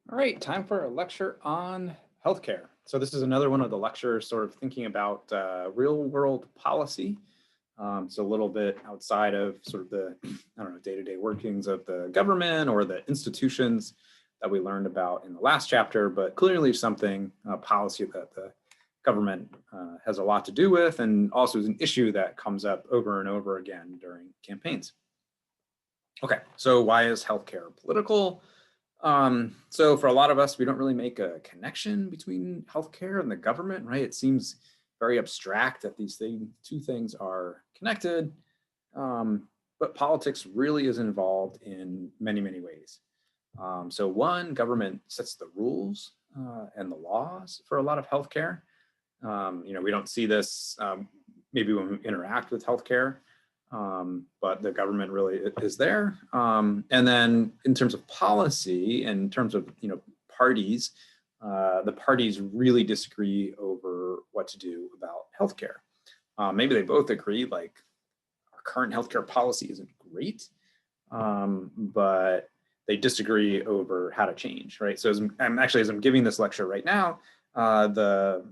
All right, time for a lecture on healthcare. So this is another one of the lectures sort of thinking about real world policy. So a little bit outside of sort of the, I don't know, day-to-day workings of the government or the institutions that we learned about in the last chapter, but clearly something, policy that the government has a lot to do with, and also is an issue that comes up over and over again during campaigns. Okay, so why is healthcare political? So for a lot of us, we don't really make a connection between healthcare and the government, right? It seems very abstract that two things are connected. But politics really is involved in many, many ways. So one, government sets the rules and the laws for a lot of healthcare. We don't see this maybe when we interact with healthcare, but the government really is there. And then in terms of policy, and in terms of parties, the parties really disagree over what to do about healthcare. Maybe they both agree, like our current healthcare policy isn't great, but they disagree over how to change, right? So as I'm giving this lecture right now, the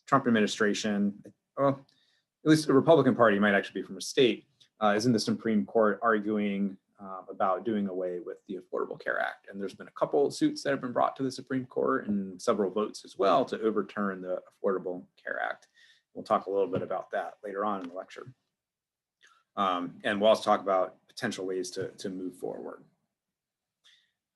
Trump administration, well, at least the Republican Party might actually be from a state, is in the Supreme Court arguing about doing away with the Affordable Care Act. And there's been a couple suits that have been brought to the Supreme Court and several votes as well to overturn the Affordable Care Act. We'll talk a little bit about that later on in the lecture. And we'll also talk about potential ways to move forward.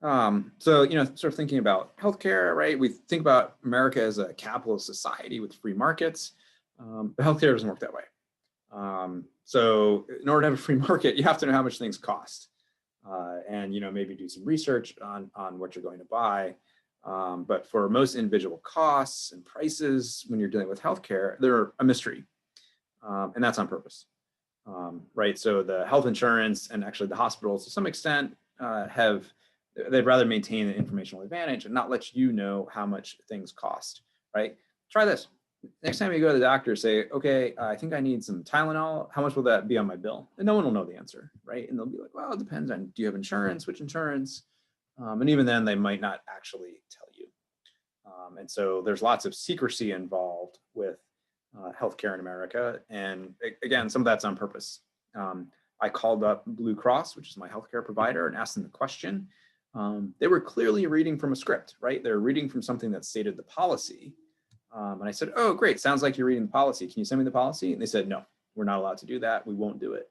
So, sort of thinking about healthcare, right? We think about America as a capitalist society with free markets, but healthcare doesn't work that way. So in order to have a free market, you have to know how much things cost, and maybe do some research on what you're going to buy. But for most individual costs and prices, when you're dealing with healthcare, they're a mystery, and that's on purpose, right? So the health insurance and actually the hospitals, to some extent, they'd rather maintain an informational advantage and not let you know how much things cost, right? Try this. Next time you go to the doctor, say, okay, I think I need some Tylenol. How much will that be on my bill? And no one will know the answer, right? And they'll be like, well, it depends on, do you have insurance? Which insurance? And even then, they might not actually tell you. And so there's lots of secrecy involved with healthcare in America. And again, some of that's on purpose. I called up Blue Cross, which is my healthcare provider, and asked them the question. They were clearly reading from a script, right? They're reading from something that stated the policy. And I said, oh, great. Sounds like you're reading the policy. Can you send me the policy? And they said, no, we're not allowed to do that. We won't do it.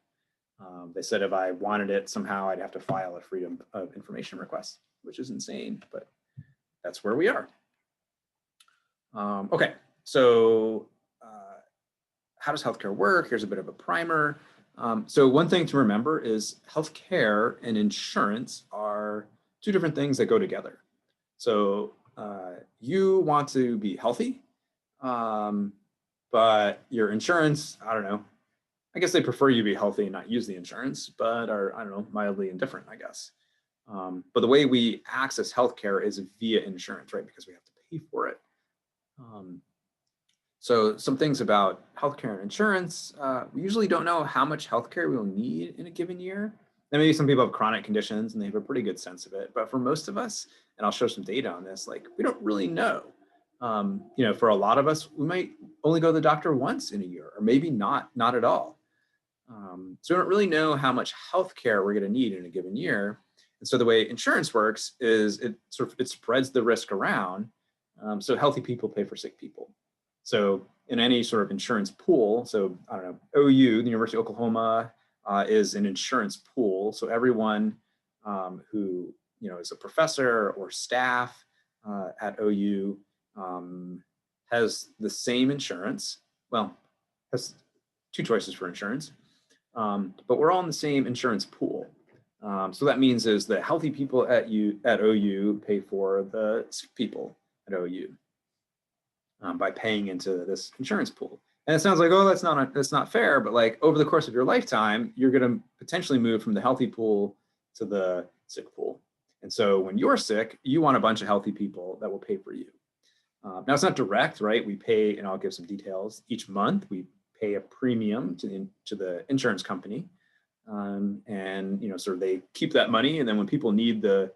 They said if I wanted it somehow, I'd have to file a freedom of information request, which is insane, but that's where we are. Okay, so how does healthcare work? Here's a bit of a primer. So one thing to remember is healthcare and insurance are two different things that go together. So you want to be healthy, but your insurance, I don't know, I guess they prefer you be healthy and not use the insurance, but are, I don't know, mildly indifferent, I guess. But the way we access healthcare is via insurance, right? Because we have to pay for it. So some things about healthcare and insurance, we usually don't know how much healthcare we'll need in a given year. And maybe some people have chronic conditions and they have a pretty good sense of it. But for most of us, and I'll show some data on this, like we don't really know. For a lot of us, we might only go to the doctor once in a year, or maybe not at all. So we don't really know how much healthcare we're going to need in a given year. And so the way insurance works is it spreads the risk around. So healthy people pay for sick people. So in any sort of insurance pool, so I don't know, OU, the University of Oklahoma, is an insurance pool. So everyone who is a professor or staff at OU has the same insurance. Well, has two choices for insurance, but we're all in the same insurance pool. So that means is the healthy people at OU pay for the sick people at OU by paying into this insurance pool. And it sounds like, oh, that's not fair, but like over the course of your lifetime, you're going to potentially move from the healthy pool to the sick pool. And so when you're sick, you want a bunch of healthy people that will pay for you. Now it's not direct, right? We pay, and I'll give some details. Each month we pay a premium to the insurance company, and sort of they keep that money, and then when people need the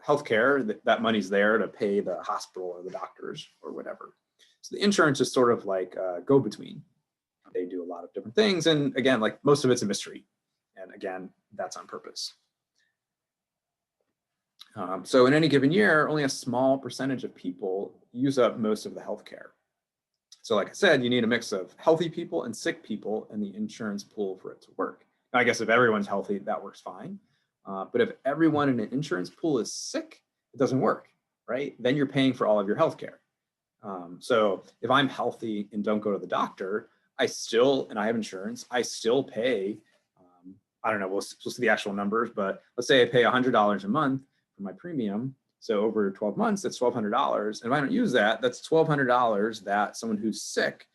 healthcare, that money's there to pay the hospital or the doctors or whatever. So the insurance is sort of like a go-between. They do a lot of different things. And again, like most of it's a mystery. And again, that's on purpose. So in any given year, only a small percentage of people use up most of the healthcare. So like I said, you need a mix of healthy people and sick people in the insurance pool for it to work. Now, I guess if everyone's healthy, that works fine. But if everyone in an insurance pool is sick, it doesn't work, right? Then you're paying for all of your healthcare. So if I'm healthy and don't go to the doctor, and I have insurance, I still pay, I don't know, we'll see the actual numbers, but let's say I pay $100 a month for my premium. So over 12 months, that's $1,200. And if I don't use that, that's $1,200 that someone who's sick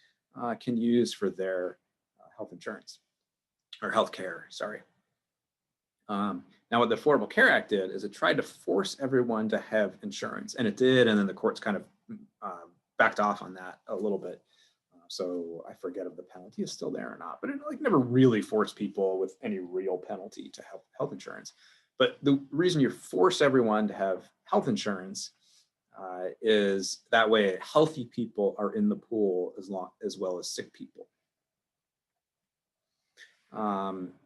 can use for their health insurance or health care, sorry. Now what the Affordable Care Act did is it tried to force everyone to have insurance, and it did, and then the courts kind of backed off on that a little bit. So I forget if the penalty is still there or not, but it like never really forced people with any real penalty to have health insurance. But the reason you force everyone to have health insurance is that way healthy people are in the pool as well as sick people.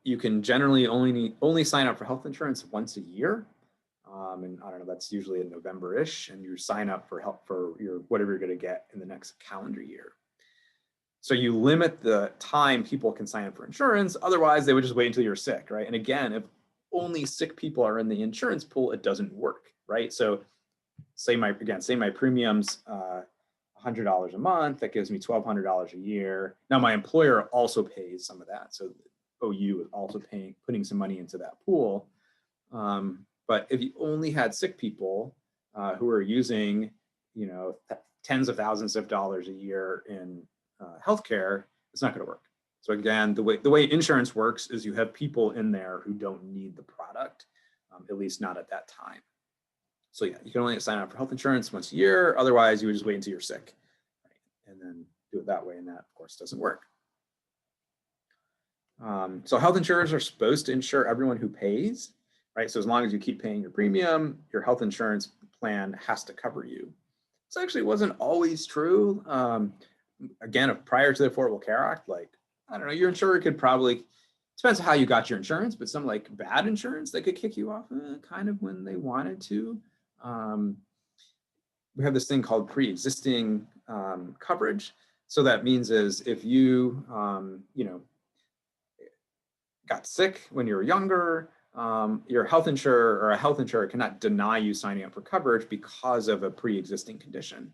You can generally only sign up for health insurance once a year. And I don't know, that's usually in November-ish, and you sign up for your whatever you're going to get in the next calendar year. So you limit the time people can sign up for insurance. Otherwise, they would just wait until you're sick, right? And again, if only sick people are in the insurance pool, it doesn't work, right? So say my premium's $100 a month, that gives me $1,200 a year. Now my employer also pays some of that. So OU is also putting some money into that pool. But if you only had sick people who are using, tens of thousands of dollars a year in healthcare, it's not going to work. So again, the way insurance works is you have people in there who don't need the product, at least not at that time. So yeah, you can only sign up for health insurance once a year. Otherwise, you would just wait until you're sick, right? And then do it that way. And that, of course, doesn't work. So health insurers are supposed to insure everyone who pays, right? So as long as you keep paying your premium, your health insurance plan has to cover you. This actually wasn't always true. Again, prior to the Affordable Care Act, like, I don't know, your insurer could probably, depends on how you got your insurance, but some like bad insurance, they could kick you off kind of when they wanted to. We have this thing called pre-existing coverage. So that means is if you, got sick when you were younger, your health insurer or a health insurer cannot deny you signing up for coverage because of a pre-existing condition.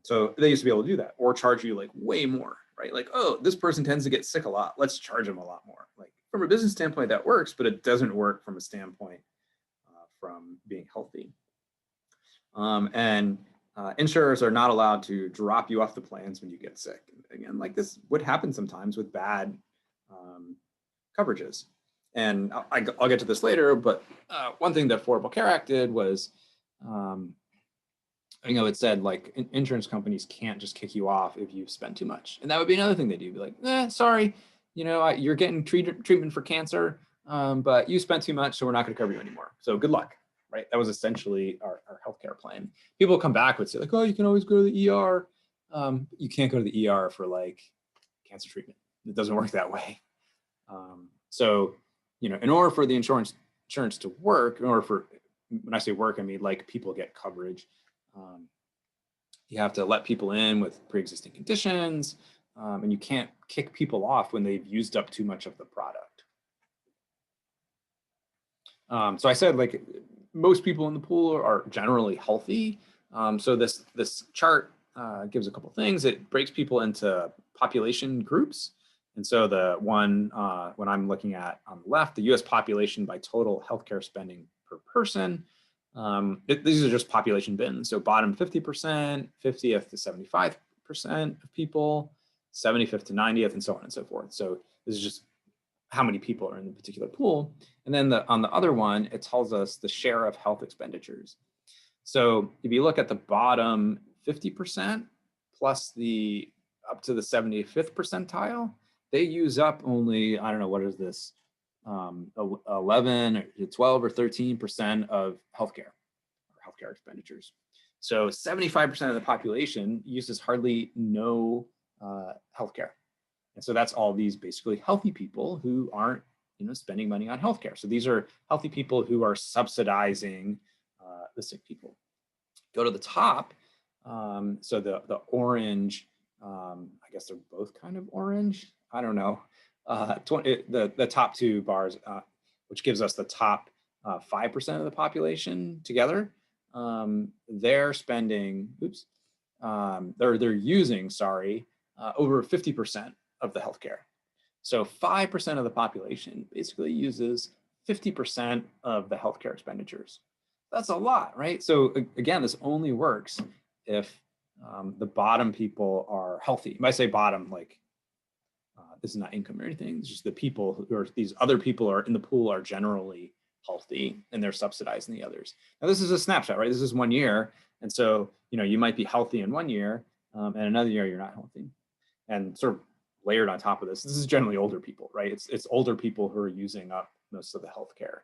So they used to be able to do that or charge you like way more, right? Like, oh, this person tends to get sick a lot. Let's charge them a lot more. Like from a business standpoint, that works, but it doesn't work from a standpoint from being healthy. Insurers are not allowed to drop you off the plans when you get sick. Again, like this would happen sometimes with bad coverages. And I'll get to this later, but one thing that Affordable Care Act did was, it said like insurance companies can't just kick you off if you've spent too much. And that would be another thing they do, be like, sorry, you're getting treatment for cancer, but you spent too much, so we're not gonna cover you anymore. So good luck, right? That was essentially our healthcare plan. People come back and say like, oh, you can always go to the ER. You can't go to the ER for like cancer treatment. It doesn't work that way. So, in order for the insurance to work, when I say work, I mean like people get coverage. You have to let people in with pre-existing conditions, and you can't kick people off when they've used up too much of the product. So I said like most people in the pool are generally healthy. So this chart gives a couple things. It breaks people into population groups. And so the one, when I'm looking at on the left, the US population by total healthcare spending per person, these are just population bins. So bottom 50%, 50th to 75% of people, 75th to 90th, and so on and so forth. So this is just how many people are in the particular pool. And then on the other one, it tells us the share of health expenditures. So if you look at the bottom 50% plus the up to the 75th percentile, they use up only, I don't know, what is this, 11 or 12 or 13% of healthcare expenditures. So 75% of the population uses hardly no healthcare. And so that's all these basically healthy people who aren't, spending money on healthcare. So these are healthy people who are subsidizing the sick people. Go to the top. So the orange, I guess they're both kind of orange. I don't know. The top two bars, which gives us the top 5% of the population together. They're spending, they're using, over 50% of the healthcare. So 5% of the population basically uses 50% of the healthcare expenditures. That's a lot, right? So again, this only works if the bottom people are healthy. When I say bottom, like this is not income or anything. It's just the people who are, these other people are in the pool are generally healthy and they're subsidizing the others. Now this is a snapshot, right? This is 1 year. And so, you might be healthy in 1 year and another year you're not healthy. And sort of layered on top of this is generally older people, right? It's older people who are using up most of the healthcare.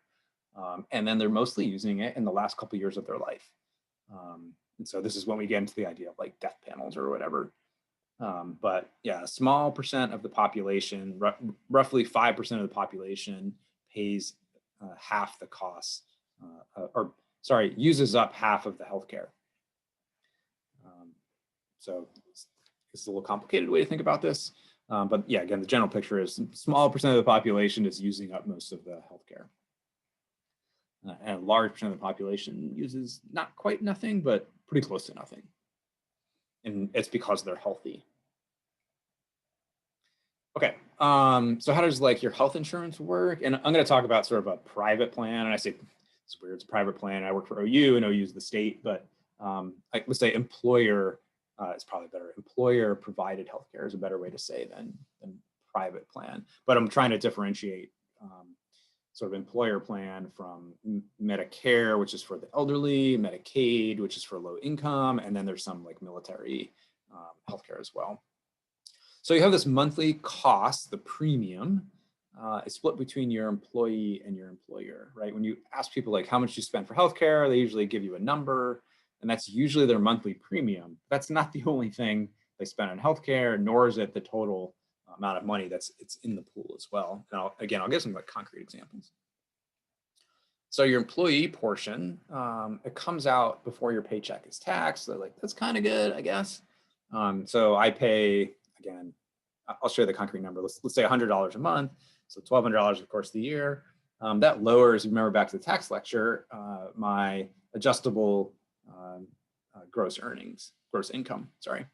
And then they're mostly using it in the last couple of years of their life. And so this is when we get into the idea of like death panels or whatever. But yeah, a small percent of the population, roughly 5% of the population pays half the costs, uses up half of the healthcare. So it's a little complicated way to think about this. But yeah, again, the general picture is small percent of the population is using up most of the healthcare. And a large percent of the population uses not quite nothing, but pretty close to nothing. And it's because they're healthy. Okay, so how does like your health insurance work? And I'm going to talk about sort of a private plan. And I say it's weird, it's a private plan. I work for OU and OU is the state, but let's say employer is probably better. Employer provided healthcare is a better way to say than private plan. But I'm trying to differentiate sort of employer plan from Medicare, which is for the elderly, Medicaid, which is for low income, and then there's some like military healthcare as well. So you have this monthly cost, the premium, is split between your employee and your employer, right? When you ask people like how much you spend for healthcare, they usually give you a number, and that's usually their monthly premium. That's not the only thing they spend on healthcare, nor is it the total amount of money it's in the pool as well. And I'll give some like concrete examples. So your employee portion, it comes out before your paycheck is taxed. So like, that's kind of good, I guess. So I pay, again, I'll show you the concrete number. Let's say $100 a month. So $1,200 of course of the year. That lowers, remember back to the tax lecture, my adjustable gross income, sorry.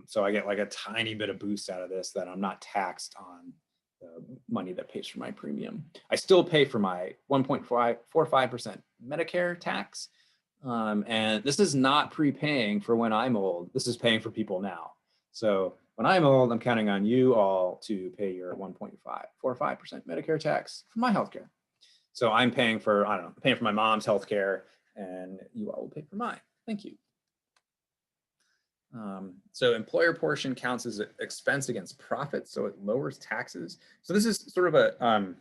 So I get like a tiny bit of boost out of this that I'm not taxed on the money that pays for my premium. I still pay for my 1.45% Medicare tax. And this is not prepaying for when I'm old. This is paying for people now. So when I'm old, I'm counting on you all to pay your 1.45% Medicare tax for my healthcare. So I'm paying for, I don't know, paying for my mom's healthcare, and you all will pay for mine. Thank you. So employer portion counts as expense against profit, so it lowers taxes. So this is sort of a,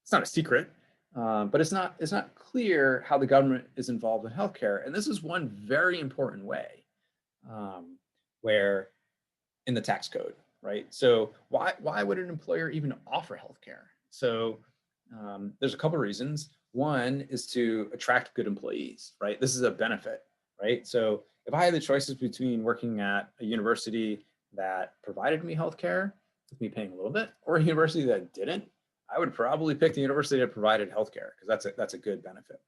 it's not a secret, but it's not clear how the government is involved in healthcare, and this is one very important way, where in the tax code, right? So why would an employer even offer healthcare? So there's a couple of reasons. One is to attract good employees, right? This is a benefit, right? So if I had the choices between working at a university that provided me healthcare, with me paying a little bit, or a university that didn't, I would probably pick the university that provided healthcare because that's a good benefit.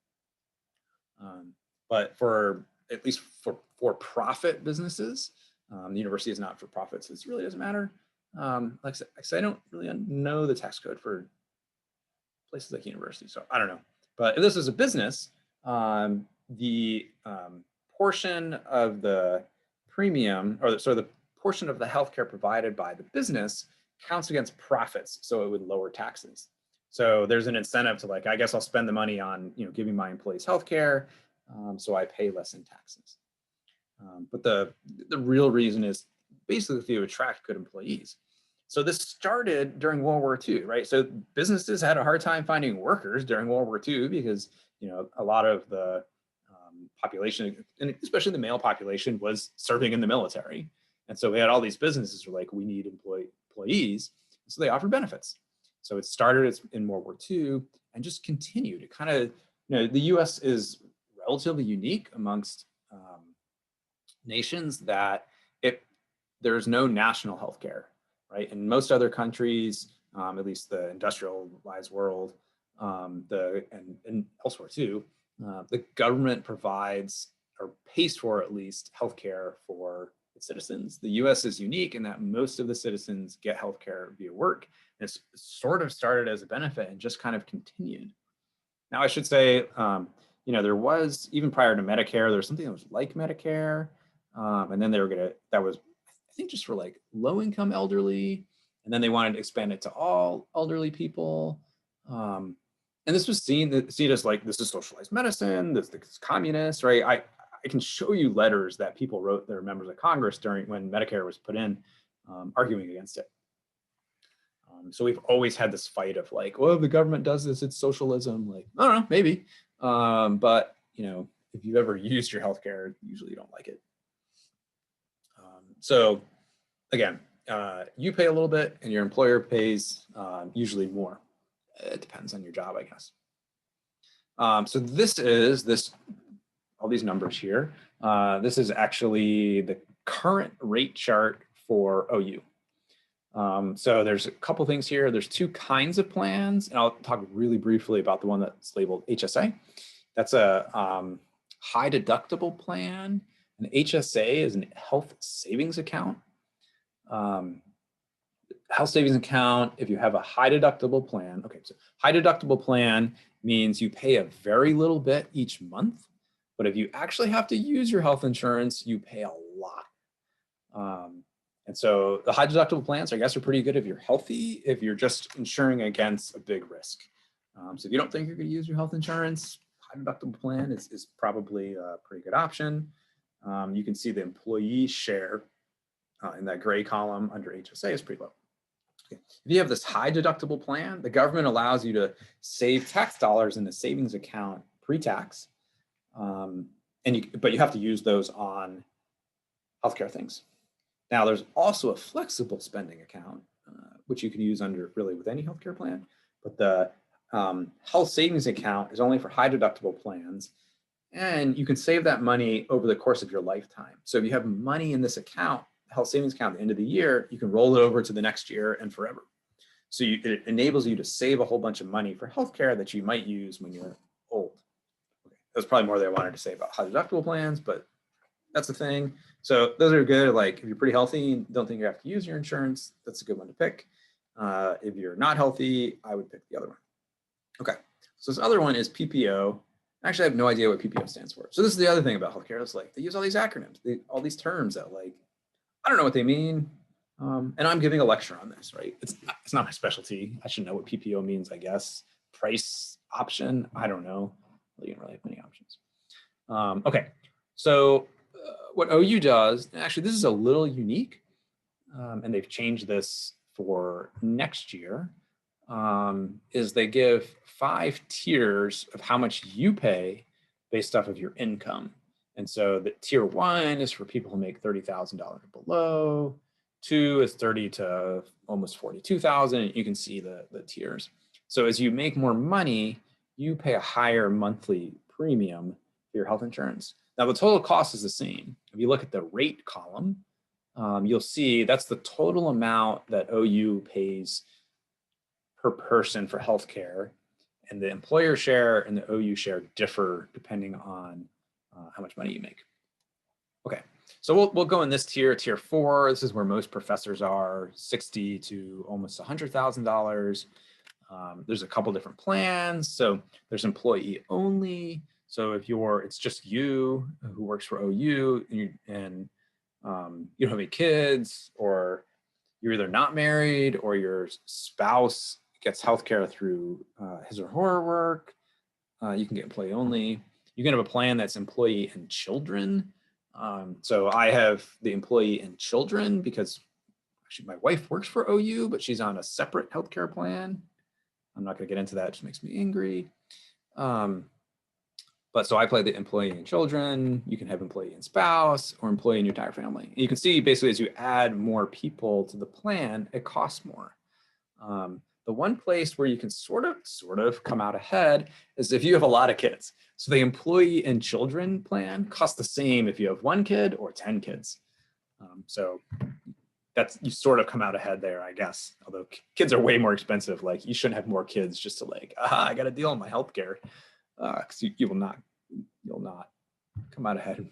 But for at least for profit businesses, the university is not for profit, so this really doesn't matter. Like I said, I don't really know the tax code for places like universities, so I don't know. But if this is a business, the portion of the premium, or the portion of the healthcare provided by the business counts against profits, so it would lower taxes. So there's an incentive to like, I guess I'll spend the money on giving my employees healthcare, so I pay less in taxes. But the real reason is basically to attract good employees. So this started during World War II, right? So businesses had a hard time finding workers during World War II because, a lot of the population, and especially the male population, was serving in the military. And so we had all these businesses who were like, we need employees. So they offered benefits. So it started in World War II and just continued. It kind of, the US is relatively unique amongst nations that there's no national health care, right? In most other countries, at least the industrialized world, and elsewhere too, the government provides or pays for at least healthcare for its citizens. The U.S. is unique in that most of the citizens get healthcare via work. And it's sort of started as a benefit and just kind of continued. Now, I should say, there was, even prior to Medicare, there was something that was like Medicare, and then that was, I think, just for like low-income elderly, and then they wanted to expand it to all elderly people. And this was seen as like, this is socialized medicine, this is communist, right? I can show you letters that people wrote their members of Congress during when Medicare was put in, arguing against it. So we've always had this fight of like, well, the government does this, it's socialism. Like, I don't know, maybe. But if you've ever used your healthcare, usually you don't like it. So again, you pay a little bit and your employer pays usually more. It depends on your job, I guess. So this is all these numbers here. This is actually the current rate chart for OU. So there's a couple things here. There's two kinds of plans, and I'll talk really briefly about the one that's labeled HSA. That's a high deductible plan. An HSA is a health savings account. Health savings account, if you have a high deductible plan, okay, so high deductible plan means you pay a very little bit each month, but if you actually have to use your health insurance, you pay a lot. And so the high deductible plans, I guess, are pretty good if you're healthy, if you're just insuring against a big risk. So if you don't think you're going to use your health insurance, high deductible plan is probably a pretty good option. You can see the employee share in that gray column under HSA is pretty low. Okay. If you have this high deductible plan, the government allows you to save tax dollars in a savings account pre-tax, but you have to use those on healthcare things. Now, there's also a flexible spending account, which you can use really with any healthcare plan, but the health savings account is only for high deductible plans, and you can save that money over the course of your lifetime. So if you have money in this account, health savings account at the end of the year, you can roll it over to the next year and forever. So it enables you to save a whole bunch of money for healthcare that you might use when you're old. Okay. That's probably more than I wanted to say about high deductible plans, but that's the thing. So those are good. Like if you're pretty healthy and don't think you have to use your insurance, that's a good one to pick. If you're not healthy, I would pick the other one. Okay, so this other one is PPO. Actually, I have no idea what PPO stands for. So this is the other thing about healthcare. It's like they use all these acronyms, all these terms that like, I don't know what they mean. And I'm giving a lecture on this, right? It's not my specialty. I should know what PPO means, I guess. Price option, I don't know. Well, you don't really have many options. Okay, so what OU does, and actually this is a little unique, and they've changed this for next year, is they give 5 tiers of how much you pay based off of your income. And so the tier 1 is for people who make $30,000 or below. 2 is 30 to almost 42,000. You can see the tiers. So as you make more money, you pay a higher monthly premium for your health insurance. Now the total cost is the same. If you look at the rate column, you'll see that's the total amount that OU pays per person for healthcare, and the employer share and the OU share differ depending on how much money you make. Okay, so we'll go in this tier 4. This is where most professors are, $60,000 to almost $100,000. There's a couple different plans. So there's employee only. So if it's just you who works for OU and you don't have any kids, or you're either not married or your spouse gets healthcare through his or her work, you can get employee only. You can have a plan that's employee and children. So I have the employee and children because actually, my wife works for OU, but she's on a separate healthcare plan. I'm not going to get into that. It just makes me angry. But so I play the employee and children. You can have employee and spouse, or employee and your entire family. And you can see basically as you add more people to the plan, it costs more. The one place where you can sort of come out ahead is if you have a lot of kids. So the employee and children plan costs the same if you have 1 kid or 10 kids. So that's, you sort of come out ahead there, I guess. Although kids are way more expensive. Like, you shouldn't have more kids just to like, I got to deal with my healthcare, because you'll not come out ahead.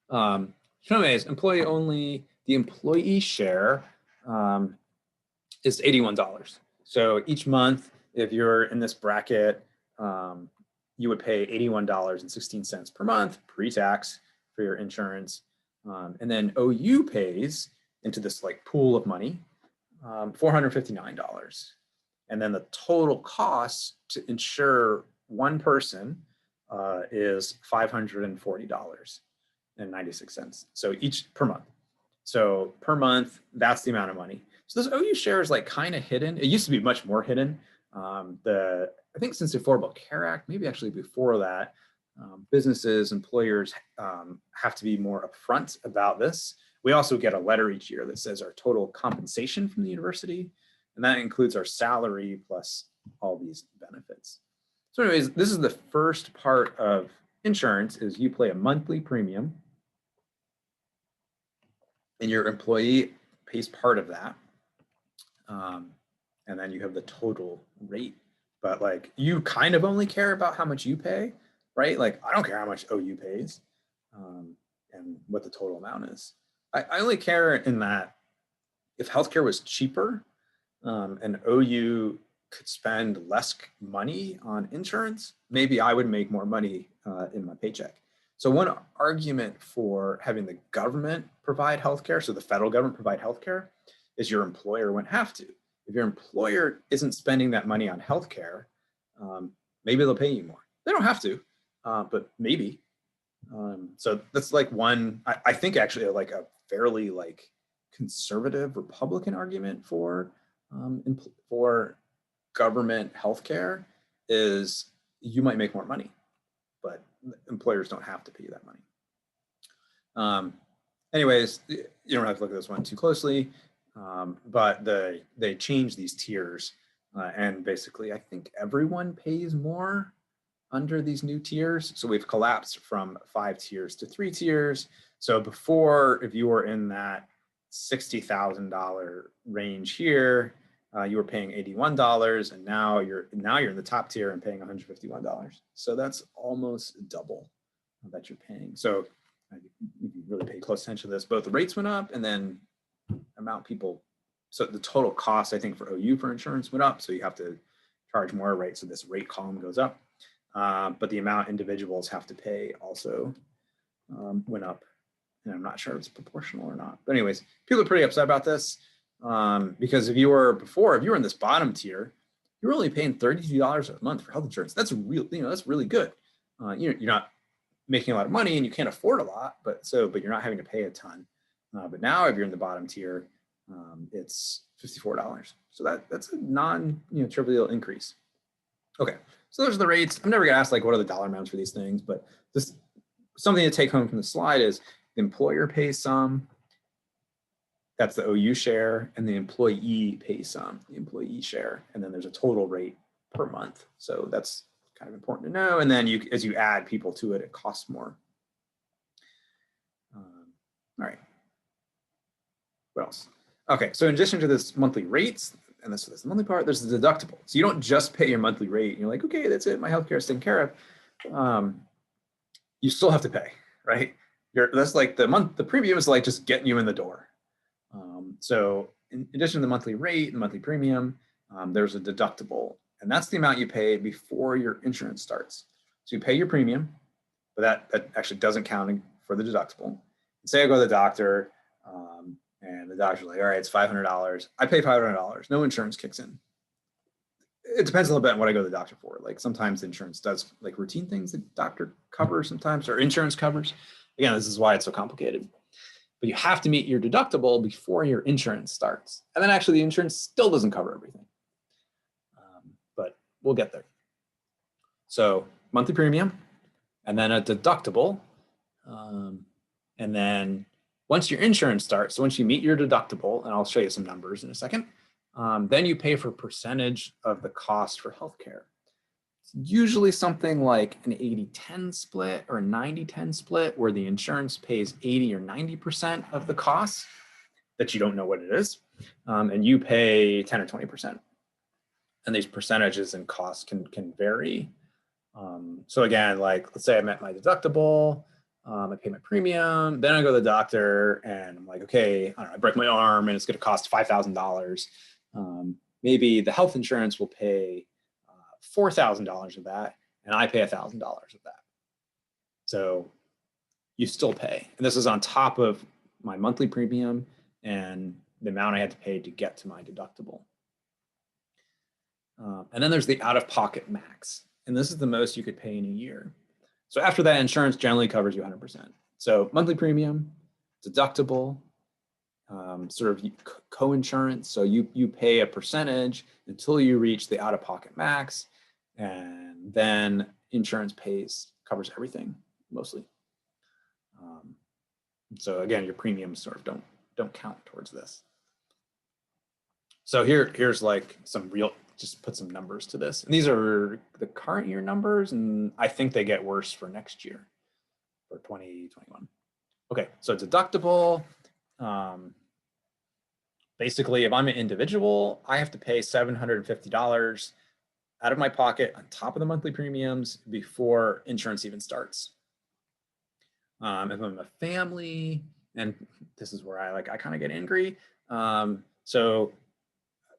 So anyways, employee only, the employee share is $81. So each month, if you're in this bracket, you would pay $81.16 per month pre-tax for your insurance. And then OU pays into this like pool of money, $459. And then the total cost to insure one person is $540.96. So each per month. So per month, that's the amount of money. So this OU share is like kind of hidden. It used to be much more hidden. I think since the Affordable Care Act, maybe actually before that, businesses, employers have to be more upfront about this. We also get a letter each year that says our total compensation from the university, and that includes our salary plus all these benefits. So anyways, this is the first part of insurance, is you pay a monthly premium and your employee pays part of that. And then you have the total rate, but like, you kind of only care about how much you pay, right? Like, I don't care how much OU pays and what the total amount is. I only care in that if healthcare was cheaper and OU could spend less money on insurance, maybe I would make more money in my paycheck. So one argument for having the government provide healthcare, so the federal government provide healthcare, is your employer wouldn't have to. If your employer isn't spending that money on healthcare, maybe they'll pay you more. They don't have to, but maybe. So that's like one, I think actually like a fairly like conservative Republican argument for government healthcare is you might make more money, but employers don't have to pay you that money. Anyways, you don't have to look at this one too closely, but they changed these tiers, and basically I think everyone pays more under these new tiers. So we've collapsed from 5 tiers to 3 tiers. So before, if you were in that $60,000 range here, you were paying $81, and now you're in the top tier and paying $151. So that's almost double that you're paying. So if you really pay close attention to this, both the rates went up and then amount people. So the total cost, I think, for OU for insurance went up. So you have to charge more, right? So this rate column goes up. But the amount individuals have to pay also went up. And I'm not sure if it's proportional or not. But anyways, people are pretty upset about this because if you were in this bottom tier, you're only paying $32 a month for health insurance. That's that's really good. You're not making a lot of money and you can't afford a lot, but you're not having to pay a ton. But now if you're in the bottom tier, it's $54. So that's a non-trivial increase. Okay, so those are the rates. I'm never gonna ask like what are the dollar amounts for these things, but this something to take home from the slide is the employer pays some, that's the OU share, and the employee pays some, the employee share, and then there's a total rate per month. So that's kind of important to know. And then as you add people to it, it costs more. All right. What else? Okay, so in addition to this monthly rates, and this is the monthly part, there's the deductible. So you don't just pay your monthly rate and you're like, okay, that's it, my healthcare is taken care of. You still have to pay, right? That's like the premium is like just getting you in the door. So in addition to the monthly rate and monthly premium, there's a deductible, and that's the amount you pay before your insurance starts. So you pay your premium, but that actually doesn't count for the deductible. Say I go to the doctor, and the doctor's like, all right, it's $500. I pay $500. No insurance kicks in. It depends a little bit on what I go to the doctor for. Like sometimes insurance does like routine things the doctor covers sometimes, or insurance covers. Again, this is why it's so complicated. but you have to meet your deductible before your insurance starts. And then actually the insurance still doesn't cover everything. But we'll get there. So monthly premium, and then a deductible. And then once your insurance starts, so once you meet your deductible, and I'll show you some numbers in a second, then you pay for percentage of the cost for healthcare. It's usually something like an 80-10 split or a 90-10 split, where the insurance pays 80 or 90% of the costs that you don't know what it is, and you pay 10 or 20%. And these percentages and costs can vary. So again, like let's say I met my deductible, I pay my premium, then I go to the doctor and I'm like, okay, I don't know, I break my arm and it's going to cost $5,000. Maybe the health insurance will pay $4,000 of that, and I pay $1,000 of that. So you still pay, and this is on top of my monthly premium and the amount I had to pay to get to my deductible. And then there's the out-of-pocket max, and this is the most you could pay in a year. So after that, insurance generally covers you 100%. So monthly premium, deductible, sort of co-insurance. So you pay a percentage until you reach the out-of-pocket max, and then insurance covers everything mostly. So again, your premiums sort of don't count towards this. So here's like some real, just put some numbers to this. And these are the current year numbers, and I think they get worse for next year, for 2021. Okay, so deductible. Basically, if I'm an individual, I have to pay $750 out of my pocket on top of the monthly premiums before insurance even starts. If I'm a family, and this is where I kind of get angry. So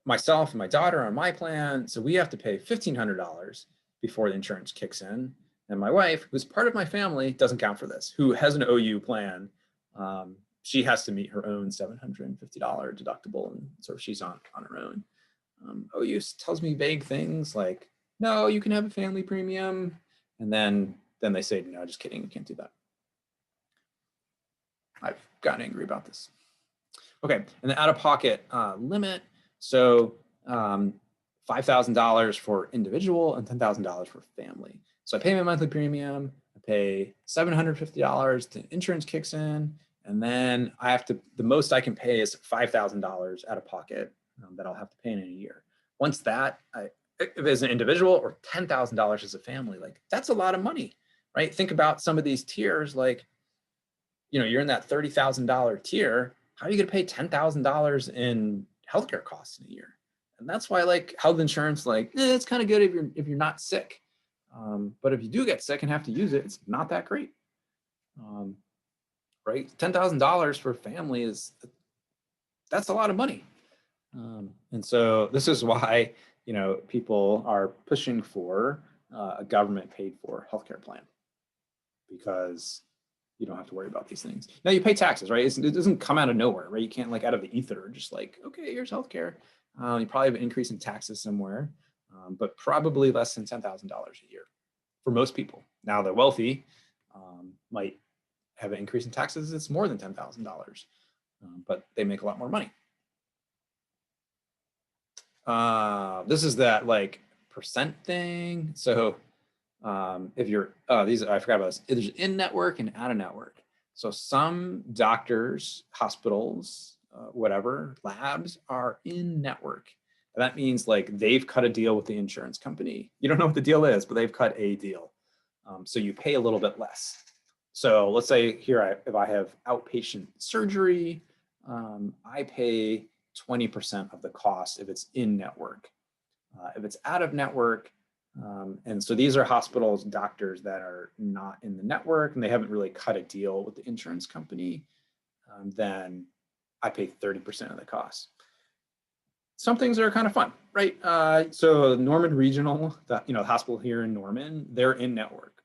myself and my daughter are on my plan, so we have to pay $1,500 before the insurance kicks in. And my wife, who's part of my family, doesn't count for this, who has an OU plan. She has to meet her own $750 deductible, and so she's on her own. OU tells me vague things like, no, you can have a family premium. And then they say, no, just kidding, you can't do that. I've gotten angry about this. Okay, and the out-of-pocket limit. So $5,000 for individual and $10,000 for family. So I pay my monthly premium, I pay $750, the insurance kicks in, and then I have to, the most I can pay is $5,000 out of pocket that I'll have to pay in a year. Once that, if as an individual, or $10,000 as a family, like that's a lot of money, right? Think about some of these tiers, like, you're in that $30,000 tier. How are you going to pay $10,000 in healthcare costs in a year? And that's why, like, health insurance, like, it's kind of good if you're not sick, but if you do get sick and have to use it, it's not that great, right? $10,000 for a family that's a lot of money, and so this is why people are pushing for a government paid for healthcare plan, because you don't have to worry about these things. Now you pay taxes, right? It doesn't come out of nowhere, right? You can't, like, out of the ether, just like, okay, here's healthcare. You probably have an increase in taxes somewhere, but probably less than $10,000 a year for most people. Now the wealthy might have an increase in taxes. It's more than $10,000, but they make a lot more money. This is that, like, percent thing. So if you're, I forgot about this. There's in-network and out-of-network. So some doctors, hospitals, whatever, labs are in-network. That means, like, they've cut a deal with the insurance company. You don't know what the deal is, but they've cut a deal. So you pay a little bit less. So let's say here, if I have outpatient surgery, I pay 20% of the cost if it's in-network. If it's out-of-network, and so these are hospitals, doctors that are not in the network and they haven't really cut a deal with the insurance company, then I pay 30% of the cost. Some things are kind of fun, right? So Norman Regional, the hospital here in Norman, they're in network.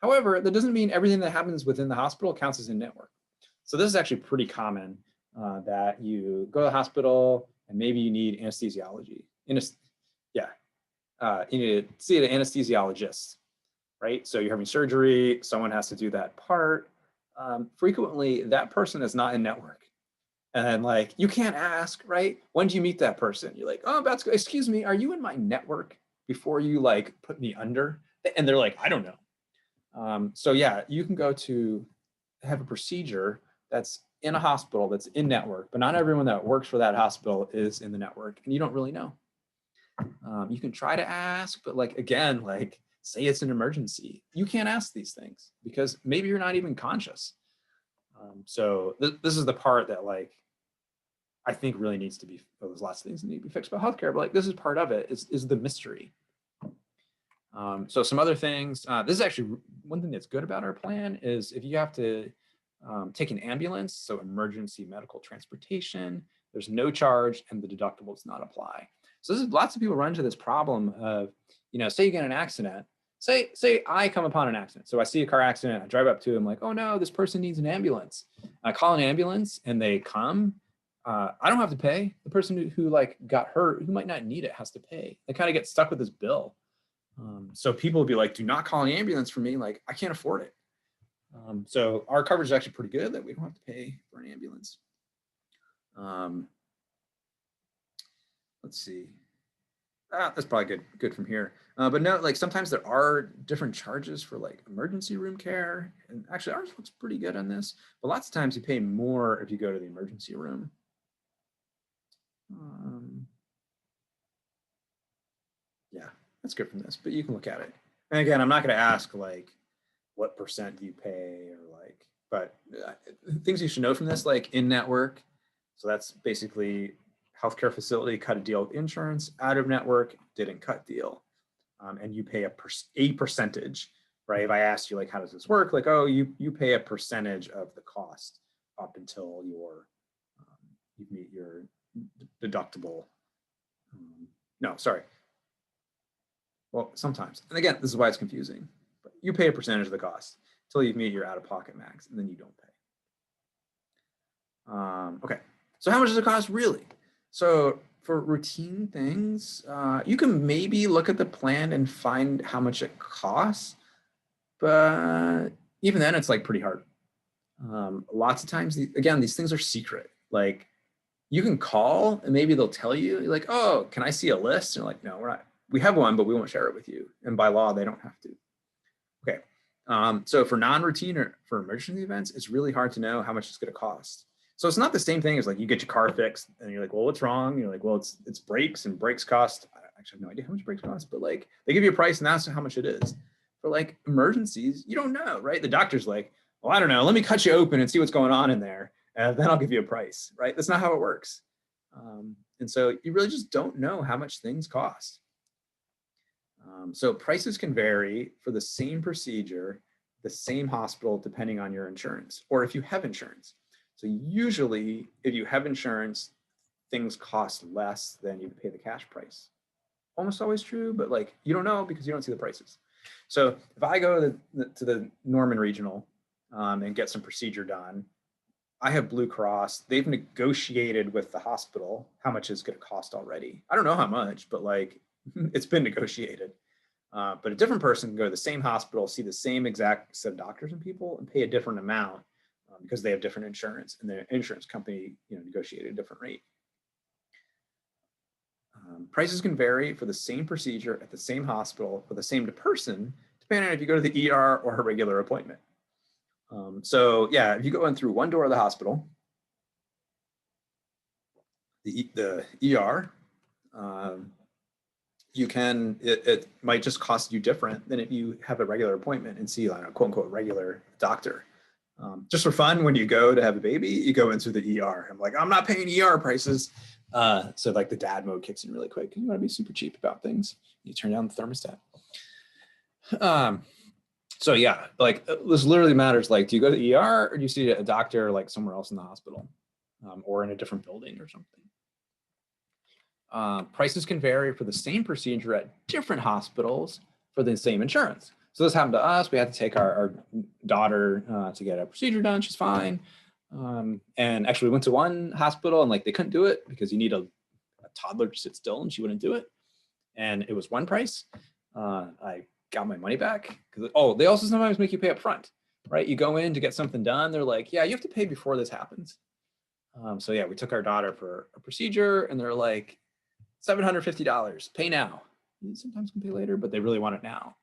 However, that doesn't mean everything that happens within the hospital counts as in network. So this is actually pretty common, that you go to the hospital and maybe you need anesthesiology. You need to see an anesthesiologist, right? So you're having surgery, someone has to do that part. frequently that person is not in network. And like, you can't ask, right? When do you meet that person? You're like, oh, I'm about to go, excuse me, are you in my network before you like put me under? And they're like, I don't know. So yeah, you can go to have a procedure that's in a hospital that's in network, but not everyone that works for that hospital is in the network, and you don't really know. You can try to ask, but like, again, like say it's an emergency. You can't ask these things because maybe you're not even conscious. So this is the part that like, I think really needs to be, well, there's lots of things that need to be fixed about healthcare, but like this is part of it, is the mystery. So some other things, this is actually one thing that's good about our plan is if you have to take an ambulance, so emergency medical transportation, there's no charge and the deductible does not apply. So this is, lots of people run into this problem of, say you get in an accident, say I come upon an accident. So I see a car accident, I drive up to him like, oh no, this person needs an ambulance. I call an ambulance and they come. I don't have to pay. The person who like got hurt, who might not need it, has to pay. They kind of get stuck with this bill. So people will be like, do not call an ambulance for me. Like, I can't afford it. So our coverage is actually pretty good that we don't have to pay for an ambulance. Let's see. That's probably good from here. But no, like sometimes there are different charges for like emergency room care. And actually ours looks pretty good on this, but lots of times you pay more if you go to the emergency room. Yeah, that's good from this, but you can look at it. And again, I'm not going to ask like what percent do you pay or like, but things you should know from this, like in network. So that's basically healthcare facility cut a deal with insurance, out of network didn't cut deal. And you pay a percentage, right? If I asked you like, how does this work? Like, oh, you pay a percentage of the cost up until you meet your deductible. No, sorry. Well, sometimes. And again, this is why it's confusing. But you pay a percentage of the cost until you meet your out-of-pocket max, and then you don't pay. Okay, so how much does it cost really? So for routine things, you can maybe look at the plan and find how much it costs, but even then it's like pretty hard. Lots of times, again, these things are secret. Like you can call and maybe they'll tell you, like, oh, can I see a list? And you're like, no, we're not. We have one, but we won't share it with you. And by law, they don't have to. Okay. So for non-routine or for emergency events, it's really hard to know how much it's going to cost. So it's not the same thing as like you get your car fixed and you're like, well, what's wrong? You're like, well, it's brakes, and brakes cost. I actually have no idea how much brakes cost, but like they give you a price and that's how much it is. For like emergencies, you don't know, right? The doctor's like, well, I don't know. Let me cut you open and see what's going on in there, and then I'll give you a price, right? That's not how it works. And so you really just don't know how much things cost. So prices can vary for the same procedure, the same hospital, depending on your insurance, or if you have insurance. So usually, if you have insurance, things cost less than you pay the cash price. Almost always true, but like you don't know because you don't see the prices. So if I go to the Norman Regional and get some procedure done, I have Blue Cross. They've negotiated with the hospital how much it's going to cost already. I don't know how much, but like it's been negotiated. But a different person can go to the same hospital, see the same exact set of doctors and people, and pay a different amount because they have different insurance, and the insurance company, negotiated a different rate. Prices can vary for the same procedure at the same hospital for the same person, depending on if you go to the ER or a regular appointment. So yeah, if you go in through one door of the hospital, the ER, it might just cost you different than if you have a regular appointment and see like a quote unquote regular doctor. Just for fun, when you go to have a baby, you go into the ER. I'm like, I'm not paying ER prices. So like the dad mode kicks in really quick. You want to be super cheap about things. You turn down the thermostat. So yeah, like this literally matters. Like, do you go to the ER or do you see a doctor like somewhere else in the hospital or in a different building or something? Prices can vary for the same procedure at different hospitals for the same insurance. So this happened to us. We had to take our daughter to get a procedure done. She's fine. And actually we went to one hospital and like they couldn't do it because you need a toddler to sit still and she wouldn't do it. And it was one price. I got my money back because they also sometimes make you pay up front. right? You go in to get something done. They're like, yeah, you have to pay before this happens. So yeah, we took our daughter for a procedure and they're like, $750, pay now. You sometimes can pay later, but they really want it now.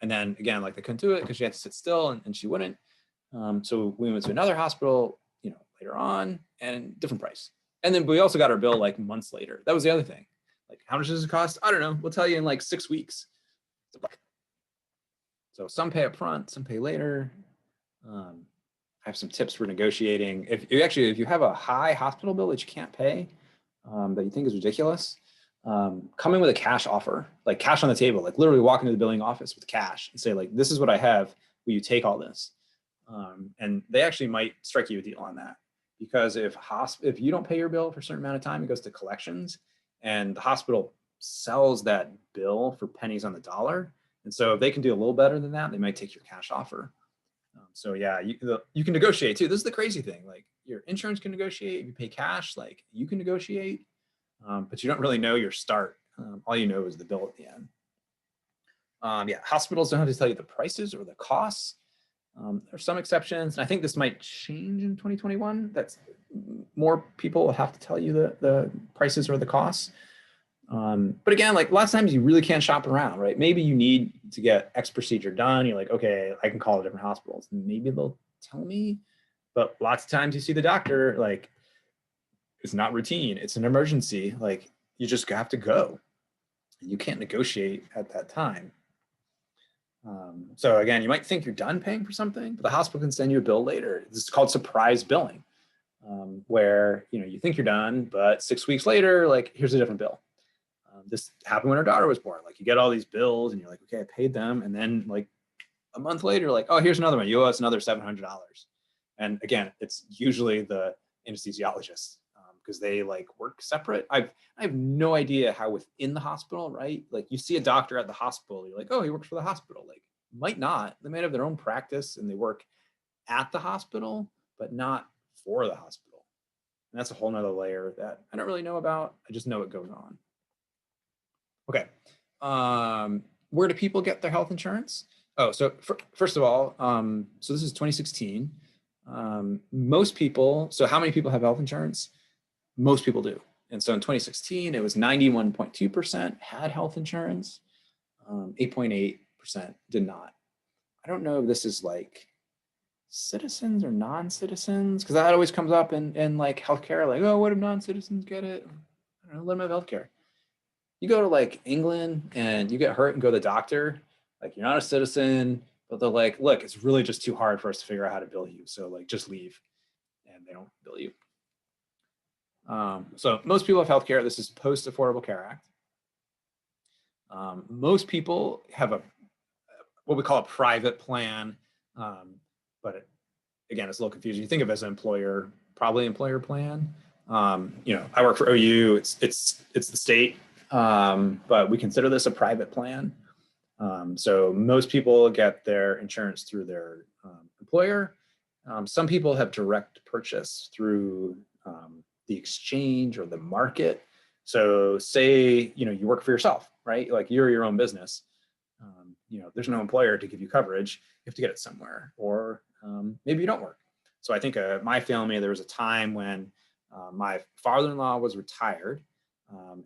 And then again, like they couldn't do it because she had to sit still and she wouldn't. So we went to another hospital, later on, and different price. And then we also got our bill like months later. That was the other thing. Like, how much does it cost? I don't know. We'll tell you in like 6 weeks. So some pay up front, some pay later. I have some tips for negotiating. If you have a high hospital bill that you can't pay, that you think is ridiculous, come in with a cash offer, like cash on the table, like literally walk into the billing office with cash and say like, this is what I have. Will you take all this? And they actually might strike you a deal on that, because if you don't pay your bill for a certain amount of time, it goes to collections, and the hospital sells that bill for pennies on the dollar. And so if they can do a little better than that, they might take your cash offer. So yeah, you can negotiate too. This is the crazy thing. Like your insurance can negotiate. If you pay cash, like you can negotiate, but you don't really know your start. All you know is the bill at the end. Yeah, hospitals don't have to tell you the prices or the costs. There are some exceptions, and I think this might change in 2021. That's more people will have to tell you the prices or the costs. But again, like lots of times you really can't shop around, right? Maybe you need to get X procedure done. You're like, okay, I can call different hospitals. Maybe they'll tell me, but lots of times you see the doctor, like it's not routine. It's an emergency. Like you just have to go. You can't negotiate at that time. So again, you might think you're done paying for something, but the hospital can send you a bill later. This is called surprise billing, where you think you're done, but 6 weeks later, like here's a different bill. This happened when our daughter was born. Like you get all these bills, and you're like, okay, I paid them, and then like a month later, like, oh, here's another one. You owe us another $700. And again, it's usually the anesthesiologist, because they like work separate. I have no idea how within the hospital, right? Like you see a doctor at the hospital, you're like, oh, he works for the hospital. Like might not. They might have their own practice and they work at the hospital, but not for the hospital. And that's a whole nother layer that I don't really know about. I just know it goes on. Okay. Where do people get their health insurance? Oh, so first of all, so this is 2016. Most people, so how many people have health insurance? Most people do. And so in 2016, it was 91.2% had health insurance. 8.8% did not. I don't know if this is like citizens or non-citizens, because that always comes up in like healthcare, like, oh, what if non-citizens get it? I don't know, let them have healthcare. You go to like England and you get hurt and go to the doctor, like you're not a citizen, but they're like, look, it's really just too hard for us to figure out how to bill you. So like just leave, and they don't bill you. So most people have healthcare. This is post Affordable Care Act. Most people have what we call a private plan, but again, it's a little confusing. You think of it as an employer, probably employer plan. I work for OU. It's the state, but we consider this a private plan. So most people get their insurance through their employer. Some people have direct purchase through the exchange or the market. So say, you work for yourself, right? Like you're your own business. There's no employer to give you coverage. You have to get it somewhere, or maybe you don't work. So I think my family, there was a time when my father-in-law was retired,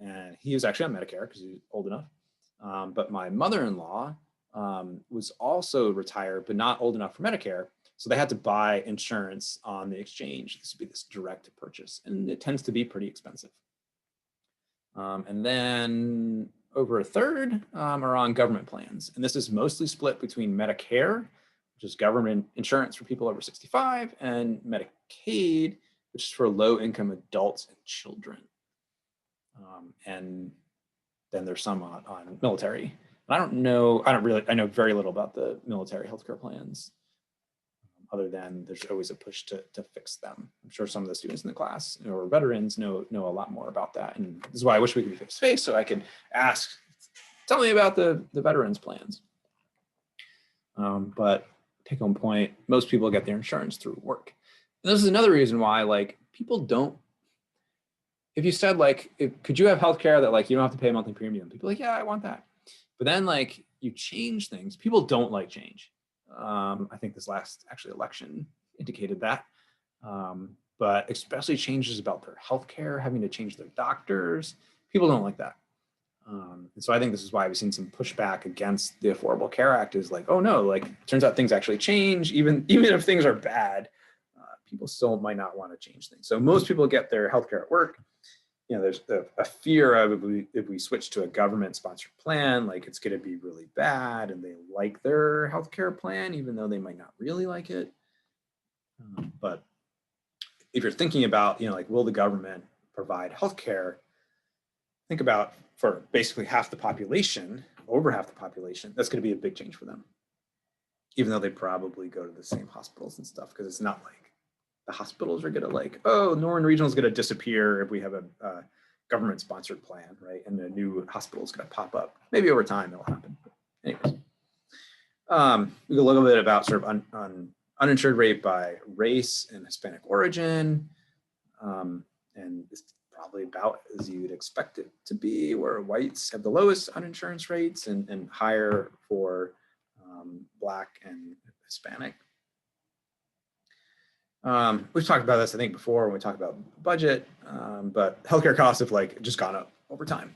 and he was actually on Medicare because he was old enough. But my mother-in-law was also retired, but not old enough for Medicare. So they had to buy insurance on the exchange. This would be this direct purchase, and it tends to be pretty expensive. And then over a third are on government plans. And this is mostly split between Medicare, which is government insurance for people over 65, and Medicaid, which is for low-income adults and children. And then there's some on military. I know very little about the military healthcare plans, other than there's always a push to fix them. I'm sure some of the students in the class or veterans know a lot more about that. And this is why I wish we could be face-to-face so I could ask, tell me about the veterans plans. But take home point, most people get their insurance through work. And this is another reason why like people don't, if you said like, could you have healthcare that like you don't have to pay a monthly premium? People are like, yeah, I want that. But then like you change things, people don't like change. I think this last actually election indicated that. But especially changes about their healthcare, having to change their doctors. People don't like that. And so I think this is why we've seen some pushback against the Affordable Care Act is like, oh no, like turns out things actually change. Even if things are bad, people still might not want to change things. So most people get their healthcare at work. You know, there's a fear of if we switch to a government sponsored plan, like it's going to be really bad and they like their healthcare plan, even though they might not really like it. But if you're thinking about, you know, like, will the government provide healthcare? Think about for basically half the population, over half the population, that's going to be a big change for them. Even though they probably go to the same hospitals and stuff, because it's not like the hospitals are going to like, oh, Northern Regional is going to disappear if we have a government sponsored plan, right? And a new hospital is going to pop up. Maybe over time it'll happen. But anyways, we a little bit about sort of uninsured rate by race and Hispanic origin. And it's probably about as you'd expect it to be, where whites have the lowest uninsurance rates and higher for Black and Hispanic. We've talked about this, I think, before when we talked about budget, but healthcare costs have like just gone up over time.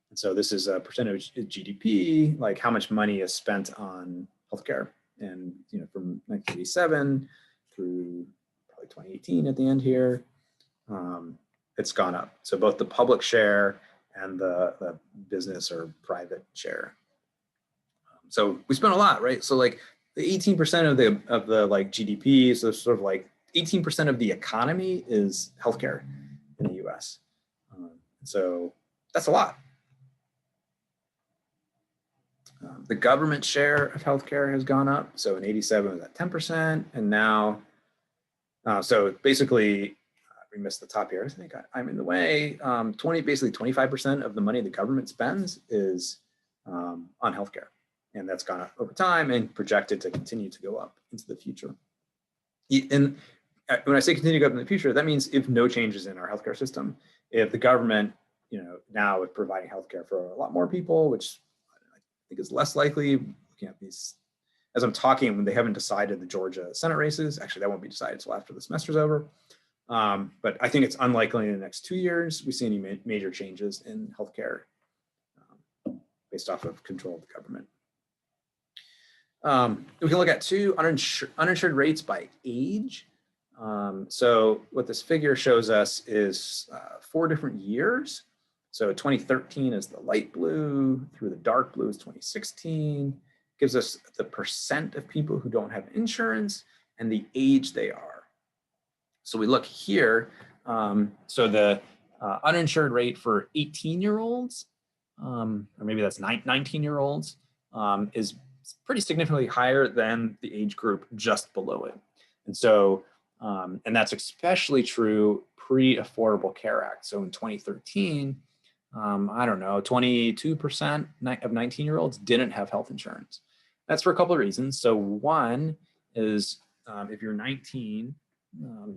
And so this is a percentage of GDP, like how much money is spent on healthcare. And, you know, from 1987 through probably 2018 at the end here, it's gone up. So both the public share and the business or private share. So we spent a lot, right? So like the 18% of the like GDP, so sort of like 18% of the economy is healthcare in the US. So that's a lot. The government share of healthcare has gone up. So in 87 it was at 10%, and now, so basically, we missed the top here. I think I'm in the way. Basically 25% of the money the government spends is on healthcare. And that's gone up over time and projected to continue to go up into the future. And when I say continue to go up in the future, that means if no changes in our healthcare system, if the government, you know, now is providing healthcare for a lot more people, which I think is less likely, looking at these, as I'm talking, when they haven't decided the Georgia Senate races, actually that won't be decided until after the semester's over. But I think it's unlikely in the next 2 years we see any major changes in healthcare based off of control of the government. We can look at two uninsured rates by age. So what this figure shows us is 4 different years. So 2013 is the light blue, through the dark blue is 2016. Gives us the percent of people who don't have insurance and the age they are. So we look here, so the uninsured rate for 18-year-olds, or maybe that's 19-year-olds, is pretty significantly higher than the age group just below it. And so, and that's especially true pre-Affordable Care Act. So in 2013, I don't know, 22% of 19-year-olds didn't have health insurance. That's for a couple of reasons. So one is if you're 19,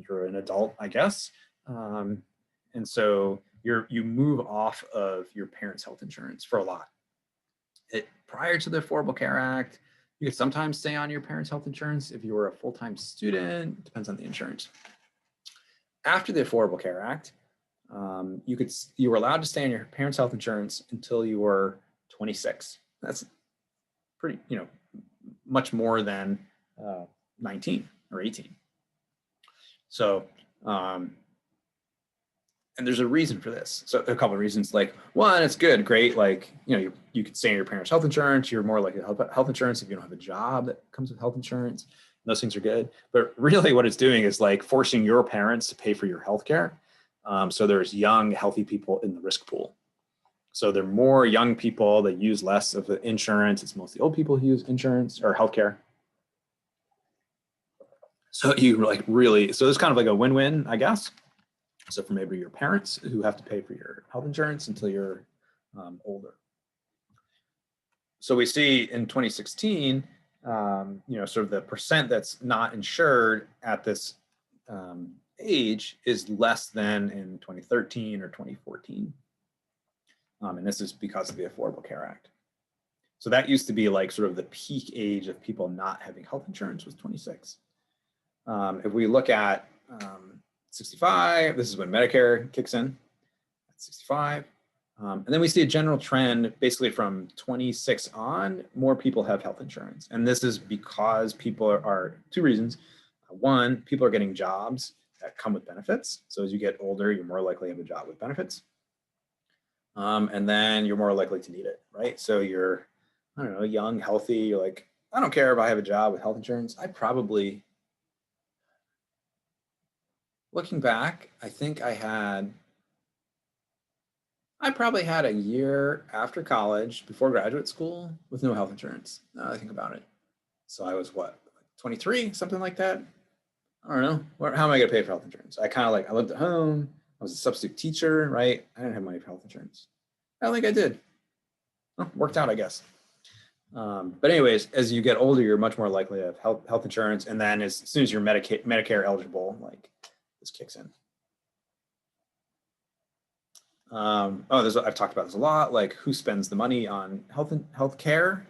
you're an adult, I guess. And so you move off of your parents' health insurance for a lot. Prior to the Affordable Care Act, you could sometimes stay on your parents' health insurance if you were a full-time student, depends on the insurance. After the Affordable Care Act, you were allowed to stay on your parents' health insurance until you were 26. That's pretty, you know, much more than 19 or 18. So, and there's a reason for this. So a couple of reasons, like one, it's good, great. Like, you know, you could stay on your parents' health insurance. You're more likely to have health insurance if you don't have a job that comes with health insurance. Those things are good. But really what it's doing is like forcing your parents to pay for your healthcare. So there's young, healthy people in the risk pool. So there are more young people that use less of the insurance. It's mostly old people who use insurance or healthcare. So you like really, so it's kind of like a win-win, I guess. So for maybe your parents who have to pay for your health insurance until you're older. So we see in 2016, you know, sort of the percent that's not insured at this age is less than in 2013 or 2014. And this is because of the Affordable Care Act. So that used to be like sort of the peak age of people not having health insurance was 26. If we look at 65, this is when Medicare kicks in at 65. And then we see a general trend basically from 26 on, more people have health insurance. And this is because people are two reasons. One, people are getting jobs that come with benefits. So as you get older, you're more likely to have a job with benefits. And then you're more likely to need it, right? So you're, I don't know, young, healthy, you're like, I don't care if I have a job with health insurance. I probably, looking back, I think I probably had a year after college, before graduate school, with no health insurance, now that I think about it. So I was what, 23, something like that? I don't know. How am I gonna pay for health insurance? I lived at home, I was a substitute teacher, right? I didn't have money for health insurance. I don't think I did. Well, worked out, I guess. But anyways, as you get older, you're much more likely to have health insurance. And then as soon as you're Medicare eligible, like this kicks in. I've talked about this a lot, like who spends the money on health care.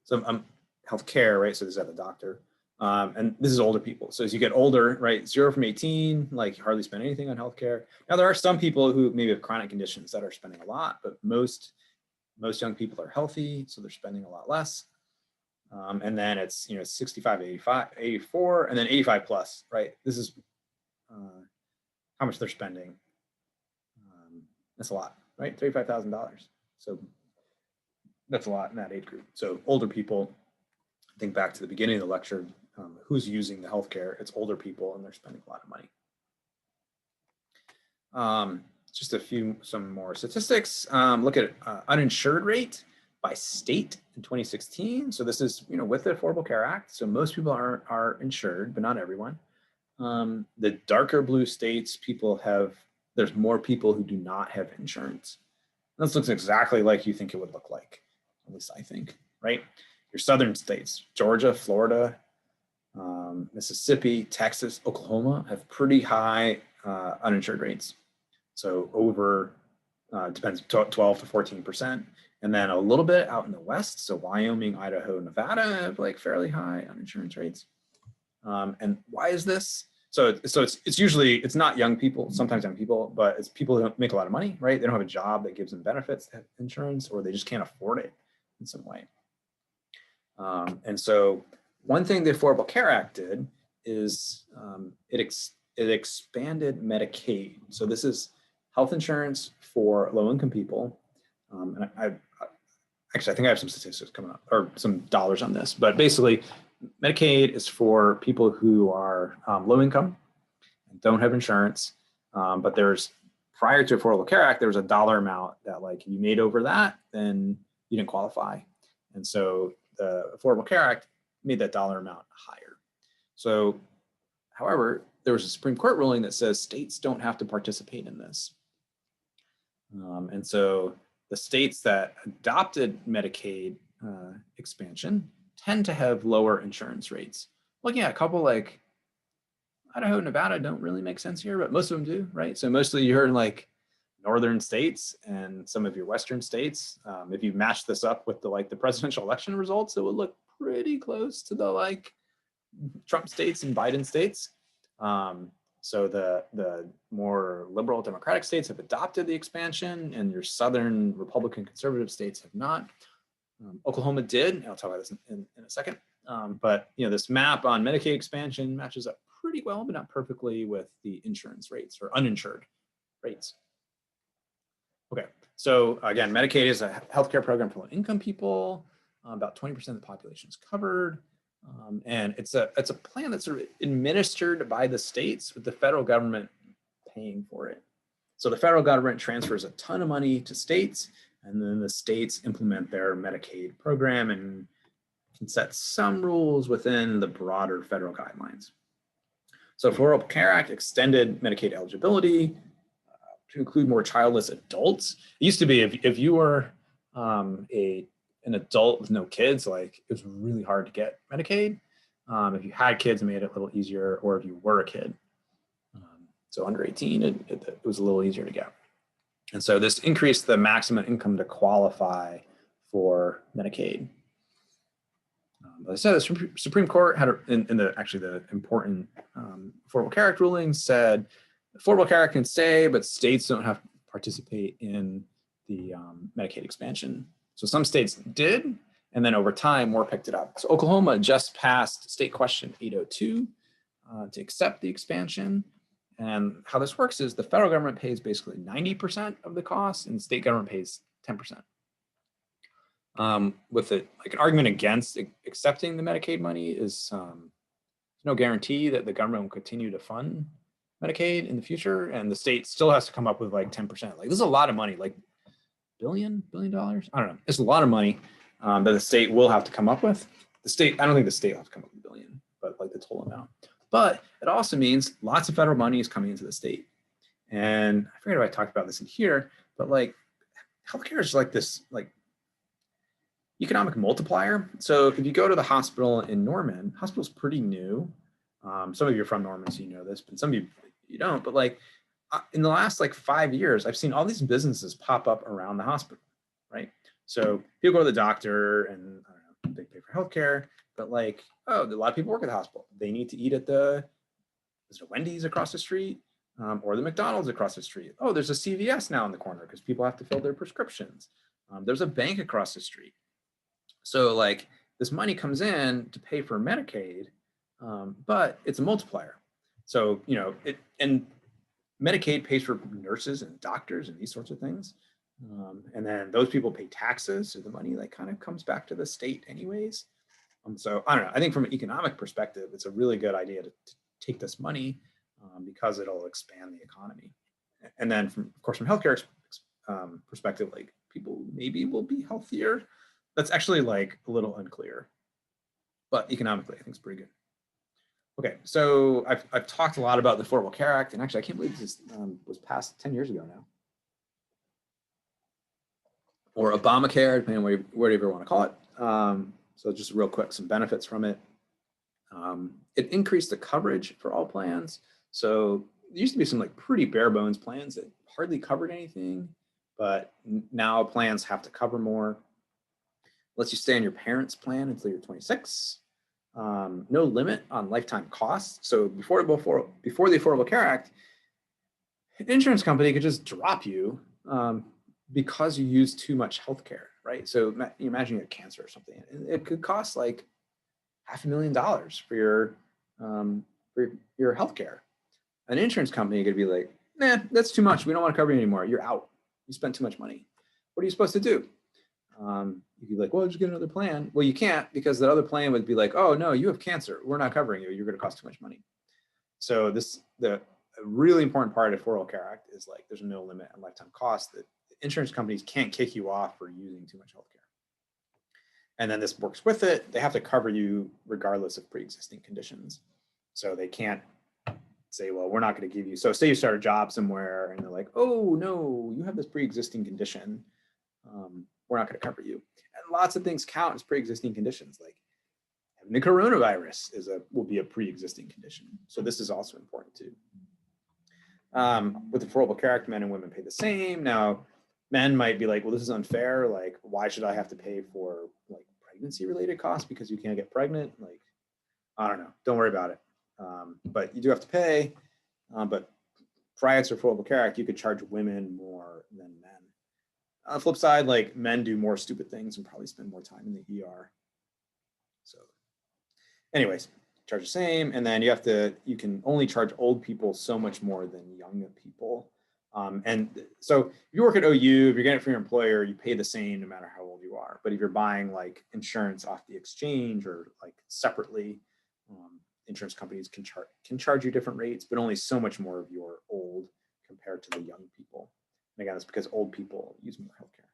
So health care, right? So this is at the doctor. And this is older people. So as you get older, right, 0 from 18, like you hardly spend anything on healthcare. Now there are some people who maybe have chronic conditions that are spending a lot, but most young people are healthy, so they're spending a lot less. And then it's 65, 85, 84, and then 85 plus, right? This is how much they're spending. That's a lot, right? $35,000. So that's a lot in that age group. So older people, think back to the beginning of the lecture, who's using the healthcare? It's older people, and they're spending a lot of money. Just some more statistics. Look at uninsured rate by state in 2016. So this is with the Affordable Care Act. So most people are insured, but not everyone. The darker blue states, there's more people who do not have insurance. This looks exactly like you think it would look like, at least I think, right? Your southern states, Georgia, Florida, Mississippi, Texas, Oklahoma have pretty high uninsured rates. So over, depends, 12 to 14%. And then a little bit out in the West. So Wyoming, Idaho, Nevada have like fairly high uninsurance rates. And why is this? So it's usually, it's not young people, sometimes young people, but it's people who make a lot of money, right? They don't have a job that gives them benefits, that have insurance, or they just can't afford it in some way. And so one thing the Affordable Care Act did is it expanded Medicaid. So this is health insurance for low-income people. And I think I have some statistics coming up, or some dollars on this, but basically Medicaid is for people who are low income and don't have insurance. But prior to Affordable Care Act, there was a dollar amount that like if you made over that, then you didn't qualify. And so the Affordable Care Act made that dollar amount higher. So, however, there was a Supreme Court ruling that says states don't have to participate in this. And so the states that adopted Medicaid expansion tend to have lower insurance rates. Looking at a couple like Idaho, Nevada don't really make sense here, but most of them do, right? So mostly you're in like northern states and some of your western states. If you match this up with the presidential election results, it would look pretty close to the like Trump states and Biden states. So the more liberal Democratic states have adopted the expansion, and your southern Republican conservative states have not. Oklahoma did, and I'll talk about this in a second. But this map on Medicaid expansion matches up pretty well, but not perfectly, with the insurance rates or uninsured rates. Okay, so again, Medicaid is a healthcare program for low-income people. About 20% of the population is covered. And it's a plan that's sort of administered by the states, with the federal government paying for it. So the federal government transfers a ton of money to states, and then the states implement their Medicaid program and can set some rules within the broader federal guidelines. So Affordable Care Act extended Medicaid eligibility to include more childless adults. It used to be if you were an adult with no kids, like it was really hard to get Medicaid. If you had kids, it made it a little easier, or if you were a kid. So under 18, it was a little easier to get. And so this increased the maximum income to qualify for Medicaid. As I said, the Supreme Court had actually the important Affordable Care Act ruling said Affordable Care Act can stay, but states don't have to participate in the Medicaid expansion. So some states did, and then over time, more picked it up. So Oklahoma just passed State Question 802 to accept the expansion. And how this works is the federal government pays basically 90% of the cost, and the state government pays 10%. With it, like an argument against accepting the Medicaid money is no guarantee that the government will continue to fund Medicaid in the future, and the state still has to come up with like 10%. Like this is a lot of money, like billion dollars. I don't know. It's a lot of money that the state will have to come up with. The state, I don't think the state will have to come up with a billion, but like the total amount. But it also means lots of federal money is coming into the state. And I forget if I talked about this in here, but like healthcare is like this like economic multiplier. So if you go to the hospital in Norman, hospital's pretty new. Some of you are from Norman, so you know this, but some of you don't. But like in the last like 5 years, I've seen all these businesses pop up around the hospital, right? So people go to the doctor and I don't know, they pay for healthcare, but like, oh, a lot of people work at the hospital. They need to eat at there's a Wendy's across the street or the McDonald's across the street. Oh, there's a CVS now in the corner because people have to fill their prescriptions. There's a bank across the street. So like this money comes in to pay for Medicaid, but it's a multiplier. So, you know, and Medicaid pays for nurses and doctors and these sorts of things. And then those people pay taxes. So the money like kind of comes back to the state anyways. So I don't know, I think from an economic perspective, it's a really good idea to take this money because it'll expand the economy. And then of course, from healthcare perspective, like people maybe will be healthier. That's actually like a little unclear, but economically, I think it's pretty good. Okay, so I've talked a lot about the Affordable Care Act, and actually I can't believe this was passed 10 years ago now. Or Obamacare, depending on whatever you want to call it. So just real quick, some benefits from it. It increased the coverage for all plans. So there used to be some like pretty bare bones plans that hardly covered anything, but now plans have to cover more. Lets you stay on your parents' plan until you're 26. No limit on lifetime costs. So before the Affordable Care Act, an insurance company could just drop you because you use too much healthcare, right? So you imagine you have cancer or something. It could cost like $500,000 for your healthcare. An insurance company could be like, nah, that's too much. We don't want to cover you anymore. You're out. You spent too much money. What are you supposed to do? You'd be like, well, just get another plan. Well, you can't, because that other plan would be like, oh no, you have cancer. We're not covering you. You're going to cost too much money. So the really important part of the Affordable Care Act is like, there's no limit on lifetime cost that insurance companies can't kick you off for using too much healthcare. And then this works with it. They have to cover you regardless of pre-existing conditions. So they can't say, well, we're not going to give you. So say you start a job somewhere and they're like, oh no, you have this pre-existing condition. We're not going to cover you. And lots of things count as pre-existing conditions, like having the coronavirus will be a pre-existing condition. So this is also important too. With the Affordable Care Act, men and women pay the same. Now, men might be like, well, this is unfair. Like, why should I have to pay for like pregnancy-related costs because you can't get pregnant? Like, I don't know. Don't worry about it. But you do have to pay. But prior to Affordable Care Act, you could charge women more than men. On the flip side, like men do more stupid things and probably spend more time in the ER. So anyways, charge the same. And then you can only charge old people so much more than young people. And so if you work at OU, if you're getting it from your employer, you pay the same no matter how old you are. But if you're buying like insurance off the exchange or like separately, insurance companies can charge you different rates, but only so much more if you're old compared to the young people. And again, it's because old people use more healthcare.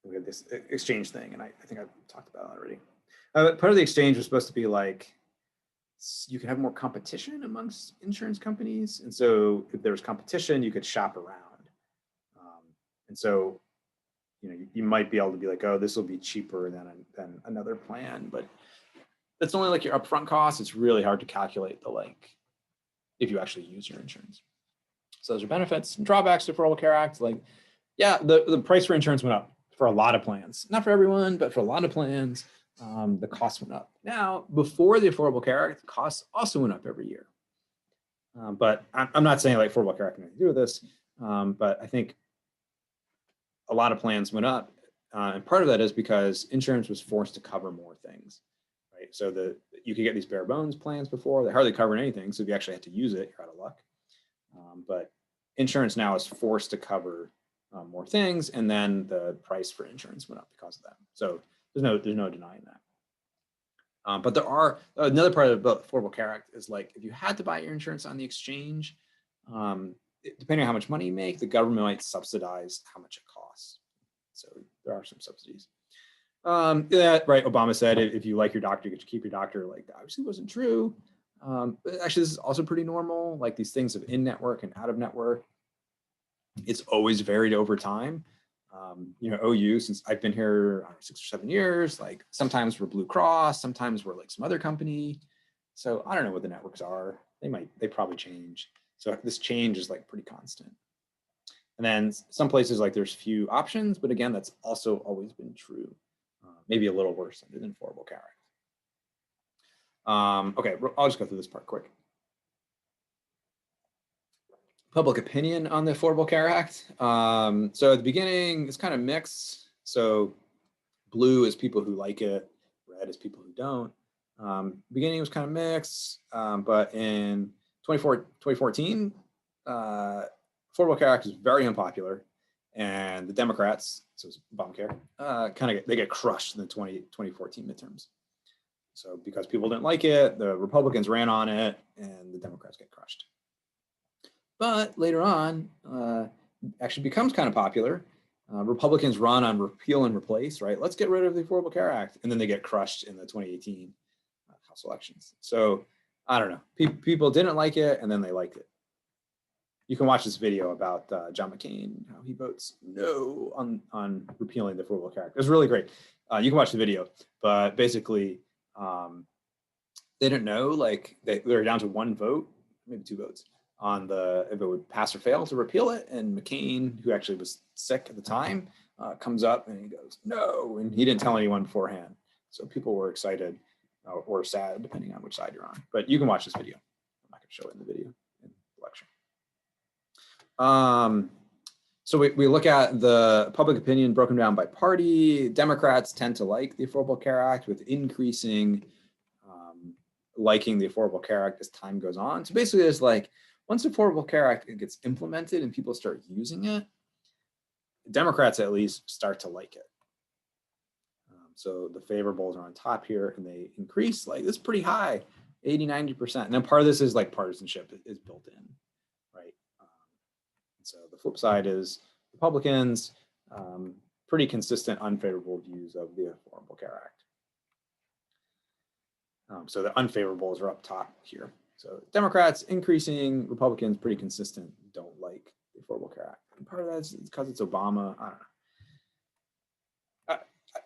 We have this exchange thing, and I think I've talked about it already. Part of the exchange was supposed to be like, you could have more competition amongst insurance companies. And so if there was competition, you could shop around. And so, you might be able to be like, oh, this will be cheaper than another plan, but that's only like your upfront cost. It's really hard to calculate if you actually use your insurance. So those are benefits and drawbacks to Affordable Care Act. Like, yeah, the price for insurance went up. for a lot of plans, not for everyone, but for a lot of plans, the cost went up. Now, before the Affordable Care Act, costs also went up every year. But I'm not saying like Affordable Care Act had anything to do with this, but I think a lot of plans went up. And part of that is because insurance was forced to cover more things, right? So you could get these bare bones plans before, they hardly covered anything. So if you actually had to use it, you're out of luck. But insurance now is forced to cover more things, and then the price for insurance went up because of that. So there's no denying that. But there are another part of the Affordable Care Act is like if you had to buy your insurance on the exchange, depending on how much money you make, the government might subsidize how much it costs. So there are some subsidies. Yeah, right. Obama said if you like your doctor, you get to keep your doctor. Like that obviously wasn't true. But actually, this is also pretty normal. Like these things of in-network and out-of-network, it's always varied over time. OU, since I've been here 6 or 7 years, like sometimes we're Blue Cross, sometimes we're like some other company. So I don't know what the networks are. They probably change. So this change is like pretty constant. And then some places like there's few options, but again, that's also always been true. Maybe a little worse under the Affordable Care Act. Okay, I'll just go through this part quick. Public opinion on the Affordable Care Act. So at the beginning, it's kind of mixed. So blue is people who like it, red is people who don't. Beginning was kind of mixed, but in 2014, Affordable Care Act is very unpopular, and the Democrats, so it's Obamacare, they get crushed in the 2014 midterms. So because people didn't like it, the Republicans ran on it, and the Democrats get crushed. But later on, actually becomes kind of popular. Republicans run on repeal and replace, right? Let's get rid of the Affordable Care Act, and then they get crushed in the 2018 House elections. So I don't know. People didn't like it, and then they liked it. You can watch this video about John McCain, how he votes no on repealing the Affordable Care Act. It's really great. You can watch the video, but basically they didn't know, like they were down to one vote, maybe 2 votes on if it would pass or fail to repeal it. And McCain, who actually was sick at the time, comes up and he goes, no, and he didn't tell anyone beforehand. So people were excited or sad, depending on which side you're on. But you can watch this video. I'm not going to show it in the video in the lecture. So we look at the public opinion broken down by party. Democrats tend to like the Affordable Care Act, with increasing liking the Affordable Care Act as time goes on. So basically, it's like once the Affordable Care Act gets implemented and people start using it, Democrats at least start to like it. So the favorables are on top here, and they increase like this pretty high, 80, 90%. And then part of this is like partisanship is built in, right? So the flip side is Republicans, pretty consistent unfavorable views of the Affordable Care Act. So the unfavorables are up top here. So Democrats increasing, Republicans pretty consistent, don't like the Affordable Care Act. And part of that is because it's Obama. I don't know.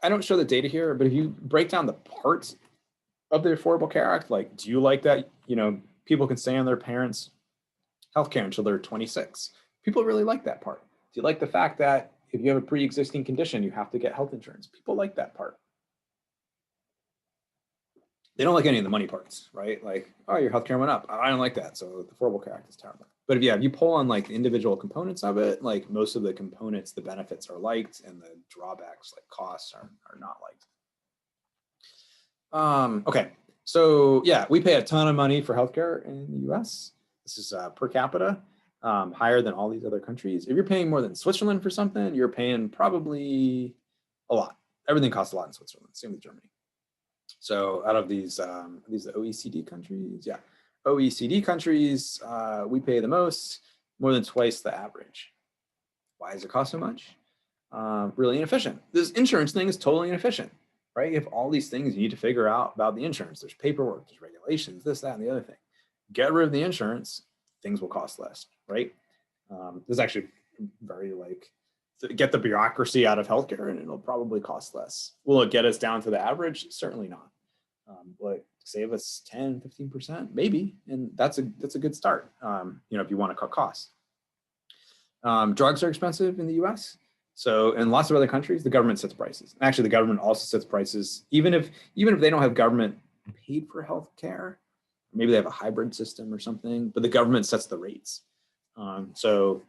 I don't show the data here, but if you break down the parts of the Affordable Care Act, like, do you like that, people can stay on their parents' healthcare until they're 26? People really like that part. Do you like the fact that if you have a pre-existing condition, you have to get health insurance? People like that part. They don't like any of the money parts, right? Like, oh, your healthcare went up. I don't like that. So the Affordable Care Act is terrible. But if you pull on like individual components of it, like most of the components, the benefits are liked, and the drawbacks, like costs, are not liked. Okay, so yeah, we pay a ton of money for healthcare in the US. This is per capita, higher than all these other countries. If you're paying more than Switzerland for something, you're paying probably a lot. Everything costs a lot in Switzerland, same with Germany. So out of these the OECD countries, yeah, OECD countries, we pay the most, more than twice the average. Why does it cost so much? Really inefficient. This insurance thing is totally inefficient, right? You have all these things you need to figure out about the insurance. There's paperwork, there's regulations, this, that, and the other thing. Get rid of the insurance, things will cost less, right? This is actually very get the bureaucracy out of healthcare and it'll probably cost less. Will it get us down to the average? Certainly not. Will it save us 10, 15%? Maybe, and that's a good start, if you want to cut costs. Drugs are expensive in the US. So in lots of other countries, the government sets prices. Actually, the government also sets prices, even if they don't have government paid for healthcare. Maybe they have a hybrid system or something, but the government sets the rates. So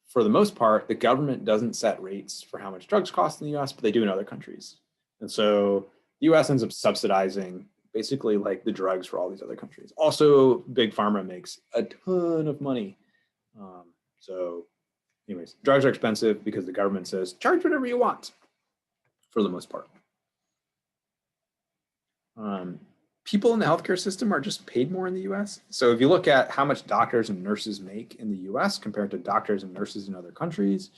for the most part, the government doesn't set rates for how much drugs cost in the US, but they do in other countries. And so the US ends up subsidizing basically like the drugs for all these other countries. Also, big pharma makes a ton of money. So anyways, drugs are expensive because the government says, charge whatever you want for the most part. People in the healthcare system are just paid more in the US. So if you look at how much doctors and nurses make in the US compared to doctors and nurses in other countries,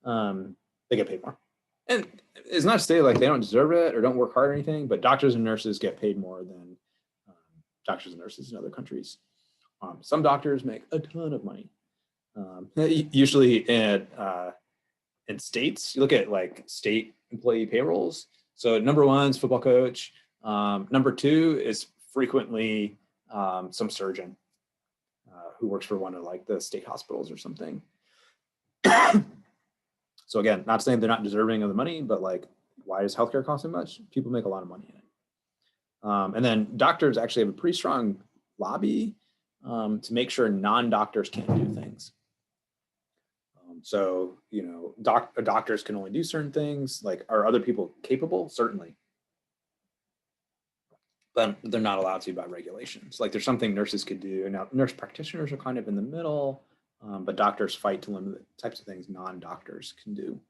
they get paid more. And it's not to say like they don't deserve it or don't work hard or anything, but doctors and nurses get paid more than doctors and nurses in other countries. Some doctors make a ton of money. Usually in states, you look at like state employee payrolls. So number one is football coach. Number two is frequently some surgeon who works for one of like the state hospitals or something. So again, not saying they're not deserving of the money, but like, why does healthcare cost so much? People make a lot of money in it. And then doctors actually have a pretty strong lobby to make sure non-doctors can't do things. So, you know, doctors can only do certain things. Like, are other people capable? Certainly. But they're not allowed to by regulations. Like, there's something nurses could do. Now, nurse practitioners are kind of in the middle, but doctors fight to limit the types of things non-doctors can do.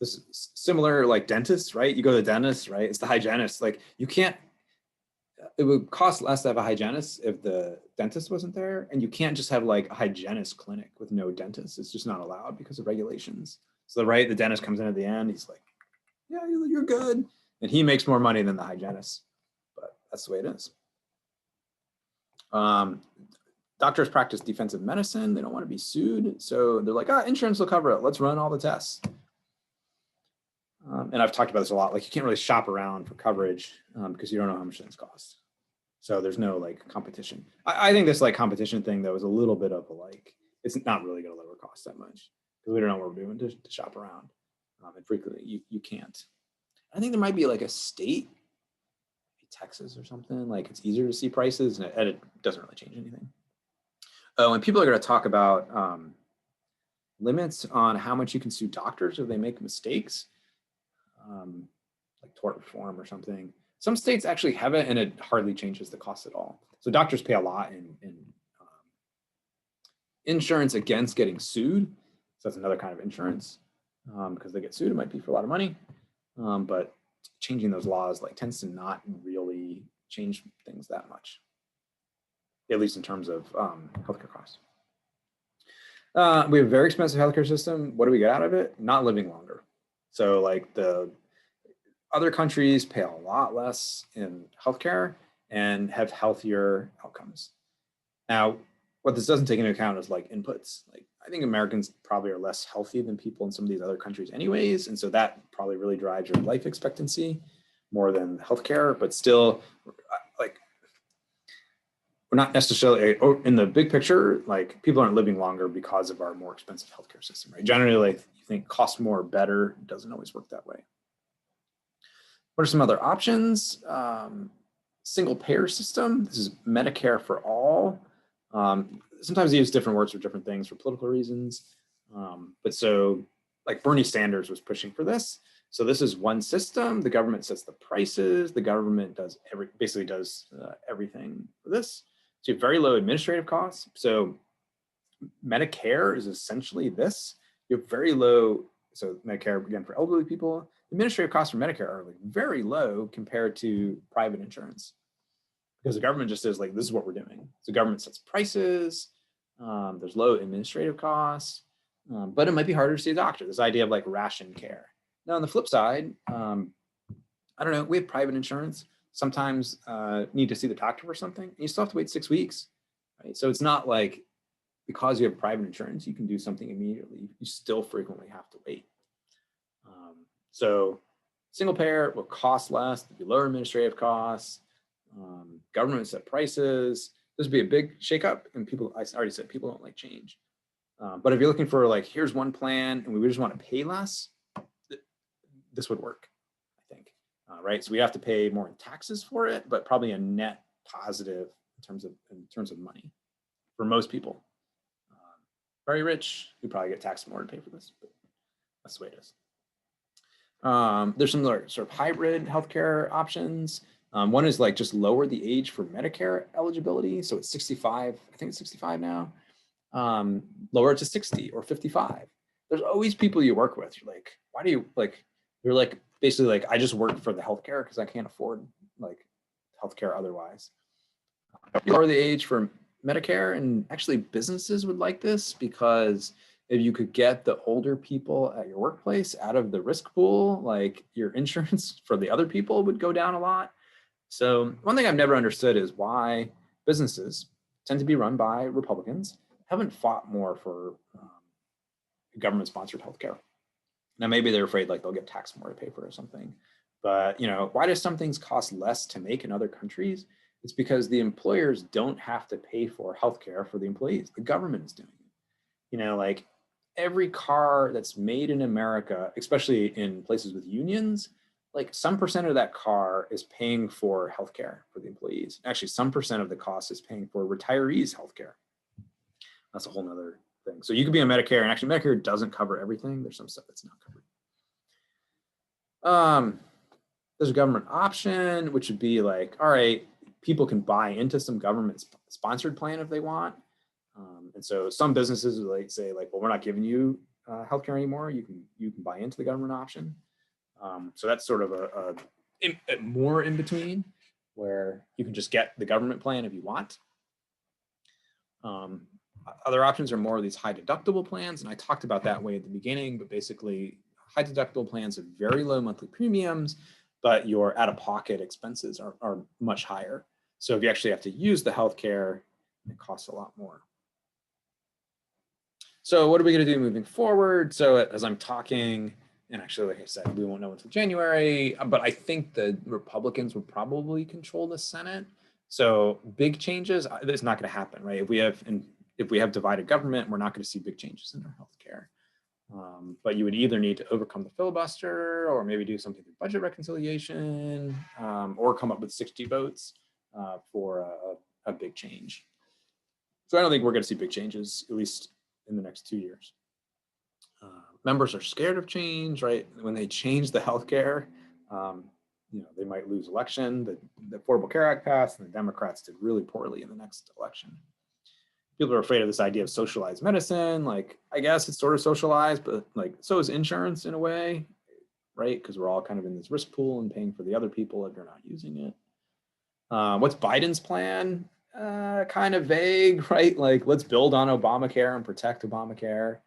This is similar, like dentists, right? You go to the dentist, right? It's the hygienist. Like, you can't, it would cost less to have a hygienist if the dentist wasn't there. And you can't just have like a hygienist clinic with no dentist. It's just not allowed because of regulations. So the dentist comes in at the end, he's like, yeah, you're good. And he makes more money than the hygienist, but that's the way it is. Doctors practice defensive medicine. They don't want to be sued. So they're like, insurance will cover it. Let's run all the tests. And I've talked about this a lot. Like, you can't really shop around for coverage because you don't know how much things cost. So there's no like competition. I think this like competition thing though is a little bit of a like, it's not really going to lower costs that much because we don't know what we're doing to shop around. And frequently you can't. I think there might be like a state, maybe Texas or something, like it's easier to see prices and it doesn't really change anything. And people are going to talk about limits on how much you can sue doctors if they make mistakes, like tort reform or something. Some states actually have it and it hardly changes the cost at all. So doctors pay a lot in insurance against getting sued. So that's another kind of insurance because they get sued, it might be for a lot of money. But changing those laws like tends to not really change things that much, at least in terms of healthcare costs. We have a very expensive healthcare system. What do we get out of it? Not living longer. So like the other countries pay a lot less in healthcare and have healthier outcomes. Now, what this doesn't take into account is like inputs. Like, I think Americans probably are less healthy than people in some of these other countries anyways. And so that probably really drives your life expectancy more than healthcare, but still like, we're not necessarily in the big picture, like people aren't living longer because of our more expensive healthcare system, right? Generally, like you think cost more, better, it doesn't always work that way. What are some other options? Single payer system. This is Medicare for all. Sometimes they use different words for different things for political reasons. But so like Bernie Sanders was pushing for this. So this is one system. The government sets the prices. The government does basically does everything for this. So you have very low administrative costs. So Medicare is essentially this. You have very low, so Medicare, again, for elderly people, administrative costs for Medicare are like very low compared to private insurance. Because the government just says like, this is what we're doing. So the government sets prices, there's low administrative costs, but it might be harder to see a doctor. This idea of like ration care. Now on the flip side, I don't know, we have private insurance. Sometimes need to see the doctor for something, and you still have to wait 6 weeks, right? So it's not like because you have private insurance, you can do something immediately. You still frequently have to wait. So single payer will cost less, there'll be lower administrative costs, government set prices. This would be a big shakeup, and people, I already said, people don't like change. But if you're looking for like, here's one plan and we just want to pay less, this would work, I think, right? So we have to pay more in taxes for it, but probably a net positive in terms of money for most people. Very rich, you probably get taxed more to pay for this, but that's the way it is. There's some sort of hybrid healthcare options. One is like just lower the age for Medicare eligibility. So it's 65, I think it's 65 now. Lower it to 60 or 55. There's always people you work with. You're like, why do you like, you're like, basically like, I just work for the healthcare because I can't afford like healthcare otherwise. Lower the age for Medicare, and actually businesses would like this because if you could get the older people at your workplace out of the risk pool, like your insurance for the other people would go down a lot. So one thing I've never understood is why businesses tend to be run by Republicans haven't fought more for government-sponsored healthcare. Now maybe they're afraid like they'll get taxed more to pay for it or something. But you know, why do some things cost less to make in other countries? It's because the employers don't have to pay for healthcare for the employees. The government is doing it. You know, like every car that's made in America, especially in places with unions, like some percent of that car is paying for healthcare for the employees. Actually, some percent of the cost is paying for retirees' healthcare. That's a whole nother thing. So you could be on Medicare, and actually Medicare doesn't cover everything. There's some stuff that's not covered. There's a government option, which would be like, all right, people can buy into some government sponsored plan if they want. And so some businesses would like say like, well, we're not giving you healthcare anymore. You can buy into the government option. So that's sort of a more in between where you can just get the government plan if you want. Other options are more of these high deductible plans. And I talked about that way at the beginning, but basically high deductible plans have very low monthly premiums, but your out-of-pocket expenses are much higher. So if you actually have to use the healthcare, it costs a lot more. So what are we going to do moving forward? So as I'm talking, and actually, like I said, we won't know until January, but I think the Republicans will probably control the Senate. So big changes, it's not going to happen, right? If we have divided government, we're not going to see big changes in our healthcare. But you would either need to overcome the filibuster or maybe do something through budget reconciliation or come up with 60 votes for a big change. So I don't think we're going to see big changes, at least in the next 2 years. Members are scared of change, right? When they change the healthcare, you know, they might lose election. The Affordable Care Act passed, and the Democrats did really poorly in the next election. People are afraid of this idea of socialized medicine. Like, I guess it's sort of socialized, but like, so is insurance in a way, right? Because we're all kind of in this risk pool and paying for the other people if you're not using it. What's Biden's plan? Kind of vague, right? Like, let's build on Obamacare and protect Obamacare.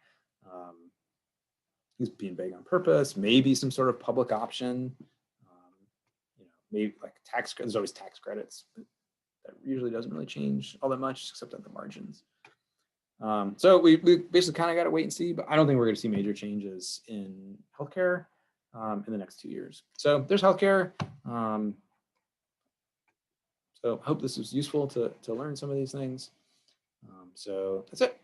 He's being vague on purpose. Maybe some sort of public option. You know, maybe like tax. There's always tax credits. But that usually doesn't really change all that much, except at the margins. So we basically kind of got to wait and see, but I don't think we're going to see major changes in healthcare in the next 2 years. So there's healthcare. So I hope this was useful to learn some of these things. So that's it.